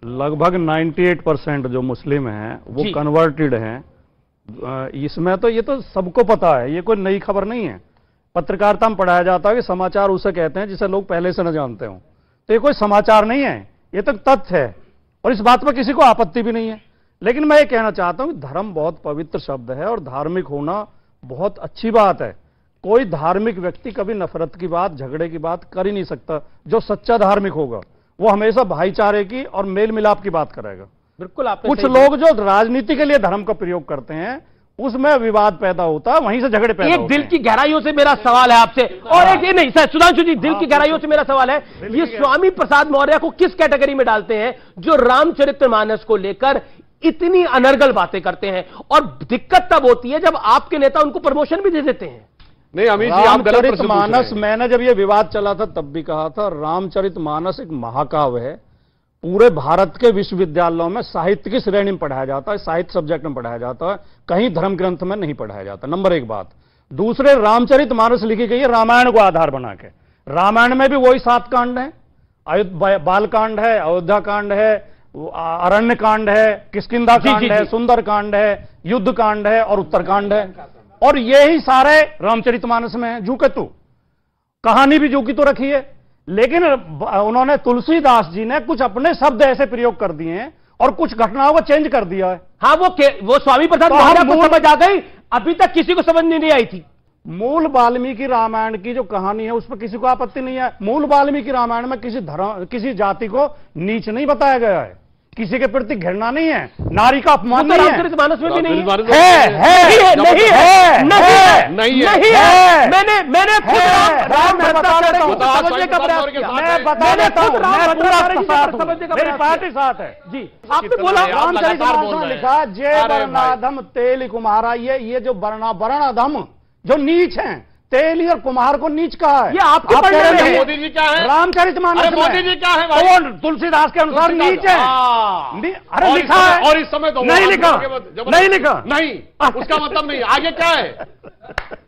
लगभग 98% जो मुस्लिम हैं वो कन्वर्टेड हैं। इसमें तो ये तो सबको पता है, ये कोई नई खबर नहीं है। पत्रकारिता में पढ़ाया जाता है कि समाचार उसे कहते हैं जिसे लोग पहले से न जानते हों। तो ये कोई समाचार नहीं है, ये तो तथ्य है, और इस बात पर किसी को आपत्ति भी नहीं है। लेकिन मैं ये कहना चाहता हूं कि धर्म बहुत पवित्र शब्द है और धार्मिक होना बहुत अच्छी बात है। कोई धार्मिक व्यक्ति कभी नफरत की बात, झगड़े की बात कर ही नहीं सकता। जो सच्चा धार्मिक होगा वो हमेशा भाईचारे की और मेल मिलाप की बात करेगा। बिल्कुल, आपने कुछ लोग जो राजनीति के लिए धर्म का प्रयोग करते हैं उसमें विवाद पैदा होता है, वहीं से झगड़े पैदा होते हैं। एक दिल की गहराइयों से मेरा सवाल है आपसे, और एक ये नहीं सर, सुधांशु जी, दिल की गहराइयों से मेरा सवाल है, ये स्वामी प्रसाद मौर्य को किस कैटेगरी में डालते हैं जो रामचरितमानस को लेकर इतनी अनर्गल बातें करते हैं? और दिक्कत तब होती है जब आपके नेता उनको प्रमोशन भी दे देते हैं। नहीं अमित जी, आप रामचरितमानस, मैंने जब ये विवाद चला था तब भी कहा था, रामचरितमानस एक महाकाव्य है। पूरे भारत के विश्वविद्यालयों में साहित्य की श्रेणी में पढ़ाया जाता है, साहित्य सब्जेक्ट में पढ़ाया जाता है, कहीं धर्म ग्रंथ में नहीं पढ़ाया जाता। नंबर एक बात। दूसरे, रामचरितमानस लिखी गई है रामायण को आधार बना के। रामायण में भी वही 7 कांड है, बाल कांड है, अयोध्या कांड है, अरण्य कांड है, किष्किंधा कांड है, सुंदर कांड है, युद्ध कांड है और उत्तरकांड है। और ये ही सारे रामचरितमानस में है। जू के तू कहानी भी जू की तो रखी है, लेकिन उन्होंने, तुलसीदास जी ने कुछ अपने शब्द ऐसे प्रयोग कर दिए हैं और कुछ घटनाओं को चेंज कर दिया है। हाँ, वो स्वामी प्रसाद मौर्य को समझ आ गई, अभी तक किसी को समझ नहीं आई थी। मूल वाल्मीकि रामायण की जो कहानी है उस पर किसी को आपत्ति नहीं है। मूल वाल्मीकि रामायण में किसी धर्म, किसी जाति को नीच नहीं बताया गया है, किसी के प्रति घृणा नहीं है, नारी का अपमान नहीं है। रामचरितमानस में भी नहीं है, नहीं है, नहीं है। मैंने खुद समझने का प्रयास किया, मैं बता देता हूं, मैं पूरा समझने का, मेरी पार्टी साथ है जी। आपने बोला रामचरितमानस में लिखा, जय वर्णाधम तेली कुम्हारा, ये जो वर्णाधम जो नीच हैं, तेली और कुम्हार को नीच कहा है। ये आपके पढ़ने में है। मोदी जी क्या है? रामचरितमानस में मोदी जी क्या है भाई? कौन? तुलसीदास के अनुसार नीच है। अरे लिखा है, और इस समय तो नहीं लिखा, नहीं लिखा, नहीं, उसका मतलब नहीं। आगे क्या है?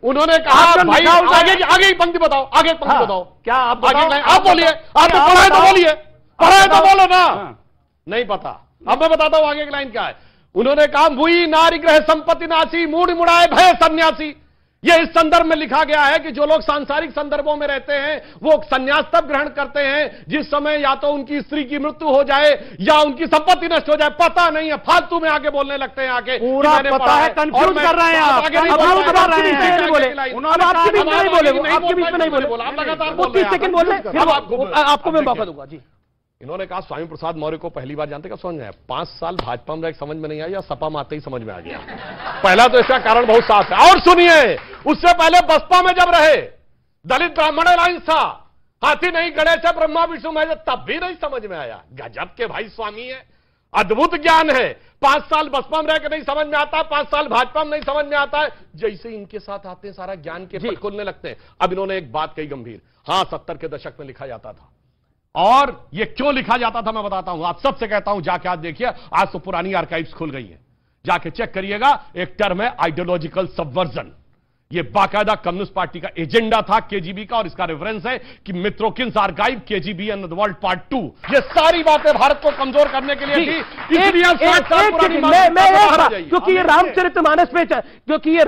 उन्होंने कहा भाई, आगे ही पंक्ति बताओ, आगे पंक्ति बताओ। क्या आप बोलिए, आपको पढ़ा है तो बोलिए, पढ़ा है तो बोलो ना। नहीं पता, अब मैं बताता हूं आगे की लाइन क्या है। उन्होंने कहा, मुई नारी ग्रह संपत्ति नासी, मूड मुड़ाए भय सन्यासी। ये इस संदर्भ में लिखा गया है कि जो लोग सांसारिक संदर्भों में रहते हैं वो संन्यास तब ग्रहण करते हैं जिस समय या तो उनकी स्त्री की मृत्यु हो जाए या उनकी संपत्ति नष्ट हो जाए। पता नहीं है, फालतू में आगे बोलने लगते हैं। आगे पूरा पता है, कंफ्यूज कर रहे हैं आप। आपके बीच में नहीं बोले, आपके बीच में नहीं बोले, आप लगातार 30 सेकंड बोल रहे हैं, आपको मैं मौका दूंगा जी। इन्होंने कहा स्वामी प्रसाद मौर्य को पहली बार जानते क्या समझ में आया? 5 साल भाजपा में रह समझ में नहीं आया या सपा में आते ही समझ में आ गया? पहला तो इसका कारण बहुत साफ है। और सुनिए, उससे पहले बसपा में जब रहे, दलित ब्राह्मण अलायंस था, हाथी नहीं गणेश है ब्रह्मा विष्णु महेश, तब भी नहीं समझ में आया। गजब के भाई स्वामी है, अद्भुत ज्ञान है। 5 साल बसपा में रहकर नहीं समझ में आता, 5 साल भाजपा में नहीं समझ में आता है। जैसे इनके साथ आते हैं सारा ज्ञान के पट खुलने लगते हैं। अब इन्होंने एक बात कही गंभीर, हाँ 70 के दशक में लिखा जाता था, और ये क्यों लिखा जाता था मैं बताता हूं। आप सबसे कहता हूं जाके आज देखिए, आज तो पुरानी आर्काइव्स खुल गई हैं, जाके चेक करिएगा। एक टर्म है आइडियोलॉजिकल सबवर्जन। ये बाकायदा कम्युनिस्ट पार्टी का एजेंडा था केजीबी का, और इसका रेफरेंस है कि Mitrokhin's archive KGB and the world part 2। ये सारी बातें भारत को कमजोर करने के लिए थी। क्योंकि ये रामचरितमानस पे, क्योंकि ये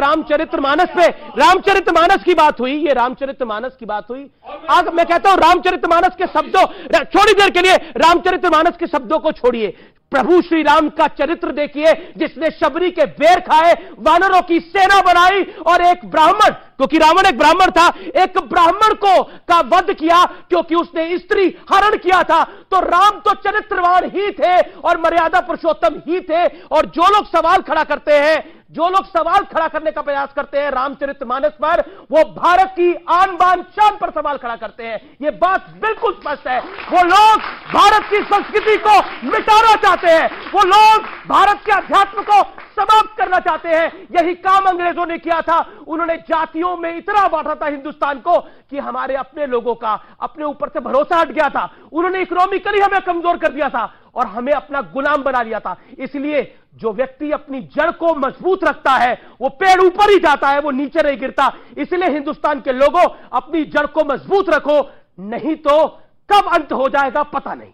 रामचरितमानस की बात हुई, ये रामचरितमानस की बात हुई। आज मैं कहता हूं रामचरितमानस के शब्दों, थोड़ी देर के लिए रामचरितमानस के शब्दों को छोड़िए, प्रभु श्री राम का चरित्र देखिए, जिसने शबरी के बेर खाए, वानरों की सेना बनाई, और एक ब्राह्मण, क्योंकि रावण एक ब्राह्मण था, एक ब्राह्मण को का वध किया क्योंकि उसने स्त्री हरण किया था। तो राम तो चरित्रवान ही थे और मर्यादा पुरुषोत्तम ही थे। और जो लोग सवाल खड़ा करते हैं, जो लोग सवाल खड़ा करने का प्रयास करते हैं रामचरितमानस पर, वो भारत की आन बान शान पर सवाल खड़ा करते हैं। ये बात बिल्कुल स्पष्ट है। वो लोग भारत की संस्कृति को मिटाना चाहते हैं, वो लोग भारत के अध्यात्म को समाप्त करना चाहते हैं। यही काम अंग्रेजों ने किया था। उन्होंने जातियों में इतना बांटा था हिंदुस्तान को कि हमारे अपने लोगों का अपने ऊपर से भरोसा हट गया था। उन्होंने इकोनॉमिकली हमें कमजोर कर दिया था और हमें अपना गुलाम बना लिया था। इसलिए जो व्यक्ति अपनी जड़ को मजबूत रखता है, वो पेड़ ऊपर ही जाता है, वो नीचे नहीं गिरता। इसलिए हिंदुस्तान के लोगों, अपनी जड़ को मजबूत रखो, नहीं तो कब अंत हो जाएगा पता नहीं।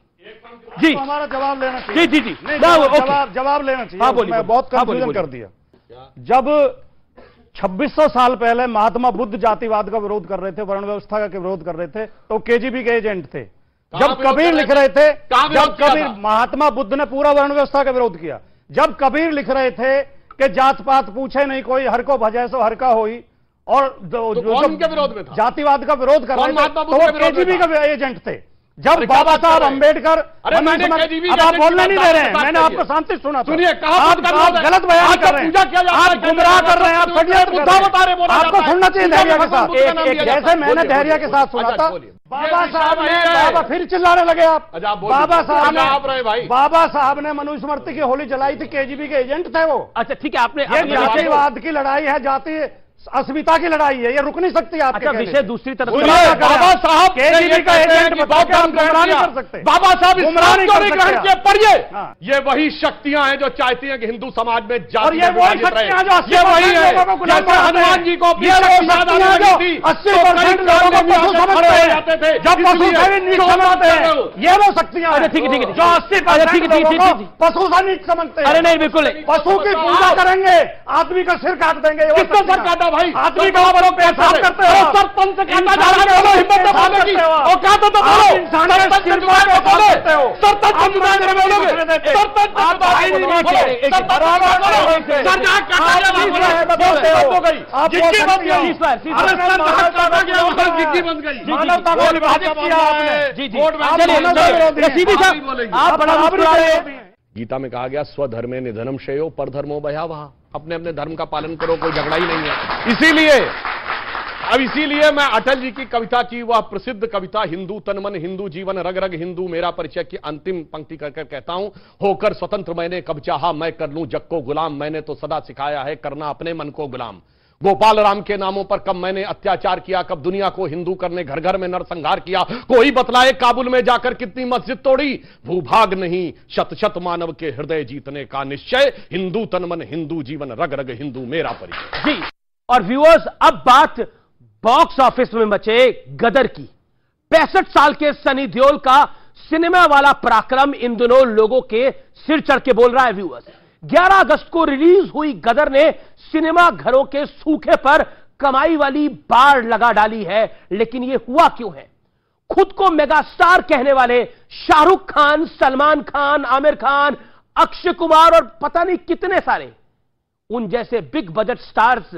जी तो हमारा जवाब लेना चाहिए। जी जी जी जवाब लेना चाहिए। हाँ, बोलिए, बहुत कंफ्यूजन कर दिया। जब 2600 साल पहले महात्मा बुद्ध जातिवाद का विरोध कर रहे थे, वर्ण व्यवस्था का विरोध कर रहे थे, तो केजीबी के एजेंट थे। जब कबीर लिख रहे थे, जब कबीर, महात्मा बुद्ध ने पूरा वर्ण व्यवस्था का विरोध किया। जब कबीर लिख रहे थे कि जात पात पूछे नहीं कोई, हर को भजे सो हर का होई, और जो जातिवाद का विरोध कर रहे थे, तो वो केजीबी का एजेंट थे। जब बाबा साहब अंबेडकर, अब आप बोलने नहीं दे रहे हैं, मैंने आपको शांति सुना। सुनिए, आप गलत बयान कर रहे हैं, आप गुमराह कर रहे हैं, आप षड्यंत्र बता रहे हैं। आपको सुनना चाहिए धैर्य के साथ, जैसे मैंने धैर्य के साथ सुना था। बाबा साहब ने, बाबा फिर चिल्लाने लगे आप। बाबा साहब ने मनुस्मृति की होली जलाई थी, केजीबी के एजेंट थे वो। अच्छा ठीक है, आपने जातिवाद की लड़ाई है, जाति अस्मिता की लड़ाई है, ये रुक नहीं सकती आपके। अच्छा, विषय दूसरी तरफ। बाबा साहब केजीबी का एजेंट बात गुमराह नहीं कर सकते। बाबा साहब गुमराह नहीं ग्रहण किए। पढ़िए, ये वही शक्तियां हैं जो चाहती हैं कि हिंदू समाज में जाति, और ये वही शक्तियां जो 80% लोगों को जैसे हनुमान जी को 80% लोगों को पशु समझते हैं, जब पशु से भी नीच समझते हैं, ये वो शक्तियां हैं। ठीक है, जो 80% लोगों को पशु से नीच समझते हैं। अरे नहीं, बिल्कुल पशु की पूजा करेंगे, आदमी का सिर काट देंगे। किसका सर काटा भाई? आदमी का पेशाब करते हो, सरपंच से काटा जा रहा है, हिम्मत दिखाने की औकात तो बोलो। सरपंच से बोलोगे, सरपंच से बोलोगे, सरपंच आप भाई नहीं नीचे सर जहां काटा गया हो गई, जिक्की बन गई, अरे सर जहां काटा गया वो जिक्की बन गई। मानवता को विभाजित किया आपने। जी जी, सीधी साहब आप बड़ा मुस्कुरा रहे हैं। गीता में कहा गया स्वधर्मे निधनम श्रेयो परधर्मो भयावह। अपने अपने धर्म का पालन करो, कोई झगड़ा ही नहीं है। इसीलिए मैं अटल जी की कविता की वह प्रसिद्ध कविता हिंदू तन मन हिंदू जीवन रग रग हिंदू मेरा परिचय की अंतिम पंक्ति कर कहता हूं, होकर स्वतंत्र मैंने कब चाहा मैं कर लूं जग को गुलाम, मैंने तो सदा सिखाया है करना अपने मन को गुलाम। गोपाल राम के नामों पर कब मैंने अत्याचार किया, कब दुनिया को हिंदू करने घर घर में नरसंहार किया। कोई बतलाए काबुल में जाकर कितनी मस्जिद तोड़ी, भूभाग नहीं शत शत मानव के हृदय जीतने का निश्चय, हिंदू तन मन हिंदू जीवन रग रग हिंदू मेरा परिचय। जी, और व्यूअर्स, अब बात बॉक्स ऑफिस में मचे गदर की। 65 साल के सनी देओल का सिनेमा वाला पराक्रम इन दिनों लोगों के सिर चढ़ के बोल रहा है। व्यूअर्स, 11 अगस्त को रिलीज हुई गदर ने सिनेमा घरों के सूखे पर कमाई वाली बाढ़ लगा डाली है। लेकिन यह हुआ क्यों है? खुद को मेगा स्टार कहने वाले शाहरुख खान, सलमान खान, आमिर खान, अक्षय कुमार और पता नहीं कितने सारे उन जैसे बिग बजट स्टार्स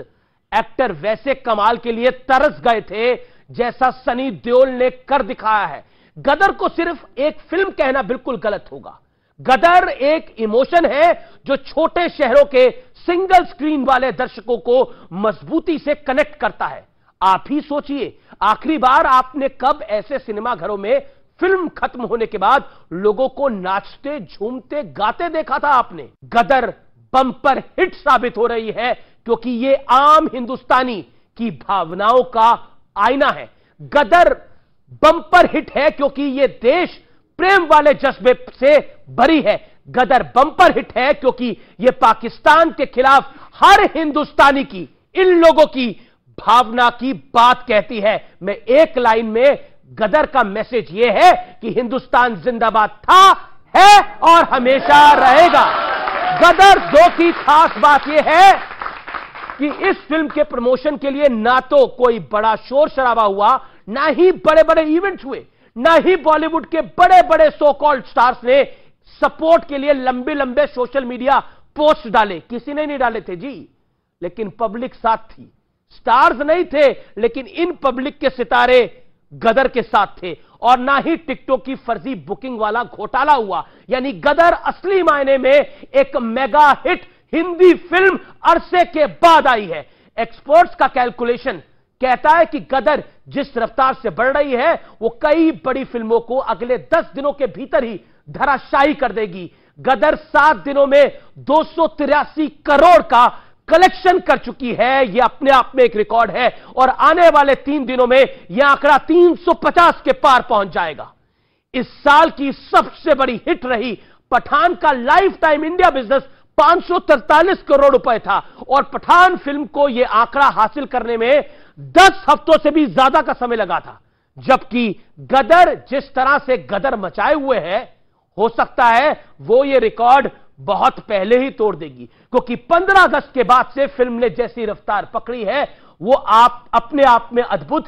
एक्टर वैसे कमाल के लिए तरस गए थे जैसा सनी देओल ने कर दिखाया है। गदर को सिर्फ एक फिल्म कहना बिल्कुल गलत होगा। गदर एक इमोशन है जो छोटे शहरों के सिंगल स्क्रीन वाले दर्शकों को मजबूती से कनेक्ट करता है। आप ही सोचिए, आखिरी बार आपने कब ऐसे सिनेमाघरों में फिल्म खत्म होने के बाद लोगों को नाचते, झूमते, गाते देखा था आपने? गदर बम्पर हिट साबित हो रही है क्योंकि ये आम हिंदुस्तानी की भावनाओं का आईना है। गदर बम्पर हिट है क्योंकि ये देश प्रेम वाले जज्बे से भरी है। गदर बम्पर हिट है क्योंकि ये पाकिस्तान के खिलाफ हर हिंदुस्तानी की, इन लोगों की भावना की बात कहती है। मैं एक लाइन में गदर का मैसेज यह है कि हिंदुस्तान जिंदाबाद था, है और हमेशा रहेगा। गदर 2 की खास बात यह है कि इस फिल्म के प्रमोशन के लिए ना तो कोई बड़ा शोर शराबा हुआ, ना ही बड़े बड़े इवेंट्स हुए, ना ही बॉलीवुड के बड़े बड़े सो कॉल्ड स्टार्स ने सपोर्ट के लिए लंबे लंबे सोशल मीडिया पोस्ट डाले। किसी ने नहीं डाले थे जी, लेकिन पब्लिक साथ थी। स्टार्स नहीं थे, लेकिन इन पब्लिक के सितारे गदर के साथ थे। और ना ही टिकटॉक की फर्जी बुकिंग वाला घोटाला हुआ। यानी गदर असली मायने में एक मेगा हिट हिंदी फिल्म अरसे के बाद आई है। एक्सपर्ट्स का कैलकुलेशन कहता है कि गदर जिस रफ्तार से बढ़ रही है वो कई बड़ी फिल्मों को अगले 10 दिनों के भीतर ही धराशायी कर देगी। गदर 7 दिनों में 283 करोड़ का कलेक्शन कर चुकी है। यह अपने आप में एक रिकॉर्ड है और आने वाले 3 दिनों में यह आंकड़ा 350 के पार पहुंच जाएगा। इस साल की सबसे बड़ी हिट रही पठान का life time India business 543 crore रुपए था और पठान फिल्म को यह आंकड़ा हासिल करने में 10 हफ्तों से भी ज्यादा का समय लगा था। जबकि गदर जिस तरह से गदर मचाए हुए है, हो सकता है वो ये रिकॉर्ड बहुत पहले ही तोड़ देगी, क्योंकि 15 अगस्त के बाद से फिल्म ने जैसी रफ्तार पकड़ी है वो अपने आप में अद्भुत,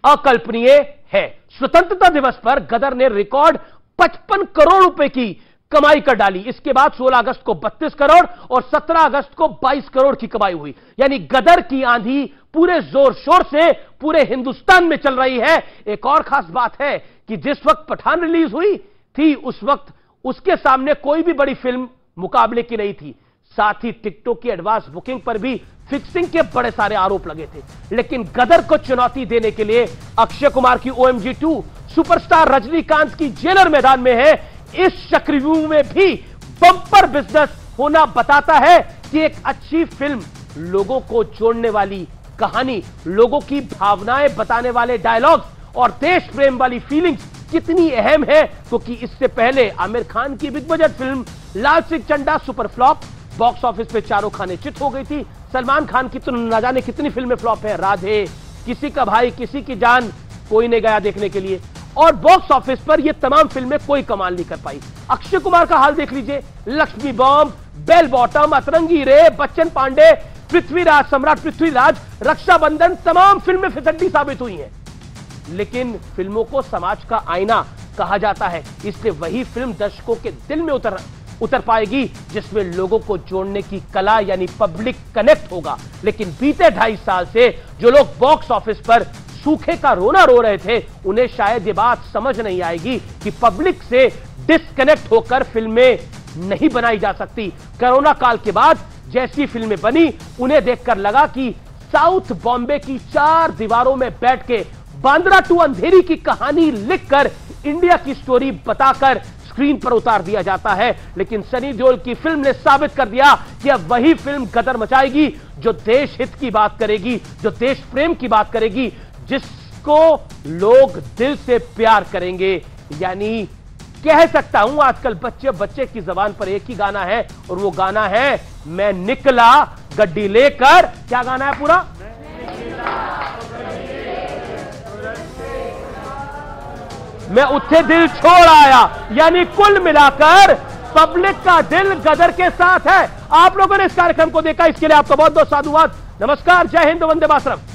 अकल्पनीय है। स्वतंत्रता दिवस पर गदर ने रिकॉर्ड 55 करोड़ रुपए की कमाई कर डाली। इसके बाद 16 अगस्त को 32 करोड़ और 17 अगस्त को 22 करोड़ की कमाई हुई। यानी गदर की आंधी पूरे जोर शोर से पूरे हिंदुस्तान में चल रही है। एक और खास बात है कि जिस वक्त पठान रिलीज हुई थी उस वक्त उसके सामने कोई भी बड़ी फिल्म मुकाबले की नहीं थी। साथ ही टिकटॉक की एडवांस बुकिंग पर भी फिक्सिंग के बड़े सारे आरोप लगे थे। लेकिन गदर को चुनौती देने के लिए अक्षय कुमार की OMG 2, सुपरस्टार रजनीकांत की जेलर मैदान में है। इस चक्रव्यूह में भी बम्पर बिजनेस होना बताता है कि एक अच्छी फिल्म लोगों को जोड़ने वाली कहानी, लोगों की भावनाएं बताने वाले डायलॉग्स और देश प्रेम वाली फीलिंग्स कितनी अहम है। क्योंकि इससे पहले आमिर खान की big budget film Laal Singh Chaddha super flop, box office पे चारों खाने चित हो गई थी। सलमान खान की तो न जाने कितनी फिल्में फ्लॉप है, राधे, किसी का भाई, किसी की जान, कोई नहीं गया देखने के लिए। और बॉक्स ऑफिस पर ये तमाम फिल्में कोई कमाल नहीं कर पाई। अक्षय कुमार का हाल देख लीजिए, लक्ष्मी बॉम्ब, बेल बॉटम, अतरंगी रे, बच्चन पांडे, पृथ्वीराज, सम्राट पृथ्वीराज, रक्षाबंधन, तमाम फिल्में फिसड्डी साबित हुई हैं। लेकिन फिल्मों को समाज का आईना कहा जाता है, इसलिए वही फिल्म दर्शकों के दिल में उतर पाएगी जिसमें लोगों को जोड़ने की कला यानी पब्लिक कनेक्ट होगा। लेकिन बीते 2.5 साल से जो लोग बॉक्स ऑफिस पर सूखे का रोना रो रहे थे, उन्हें शायद ये बात समझ नहीं आएगी कि पब्लिक से डिस्कनेक्ट होकर फिल्में नहीं बनाई जा सकती। कोरोना काल के बाद जैसी फिल्में बनी, उन्हें देखकर लगा कि साउथ बॉम्बे की 4 दीवारों में बैठ के बांद्रा टू अंधेरी की कहानी लिखकर इंडिया की स्टोरी बताकर स्क्रीन पर उतार दिया जाता है। लेकिन सनी देओल की फिल्म ने साबित कर दिया कि अब वही फिल्म गदर मचाएगी जो देश हित की बात करेगी, जो देश प्रेम की बात करेगी, जिसको लोग दिल से प्यार करेंगे। यानी कह सकता हूं आजकल बच्चे की जबान पर एक ही गाना है और वो गाना है मैं निकला गड्डी लेकर। क्या गाना है पूरा? मैं उत्थे दिल छोड़ आया। यानी कुल मिलाकर पब्लिक का दिल गदर के साथ है। आप लोगों ने इस कार्यक्रम को देखा, इसके लिए आपका बहुत बहुत साधुवाद। नमस्कार, जय हिंद, वंदे मातरम।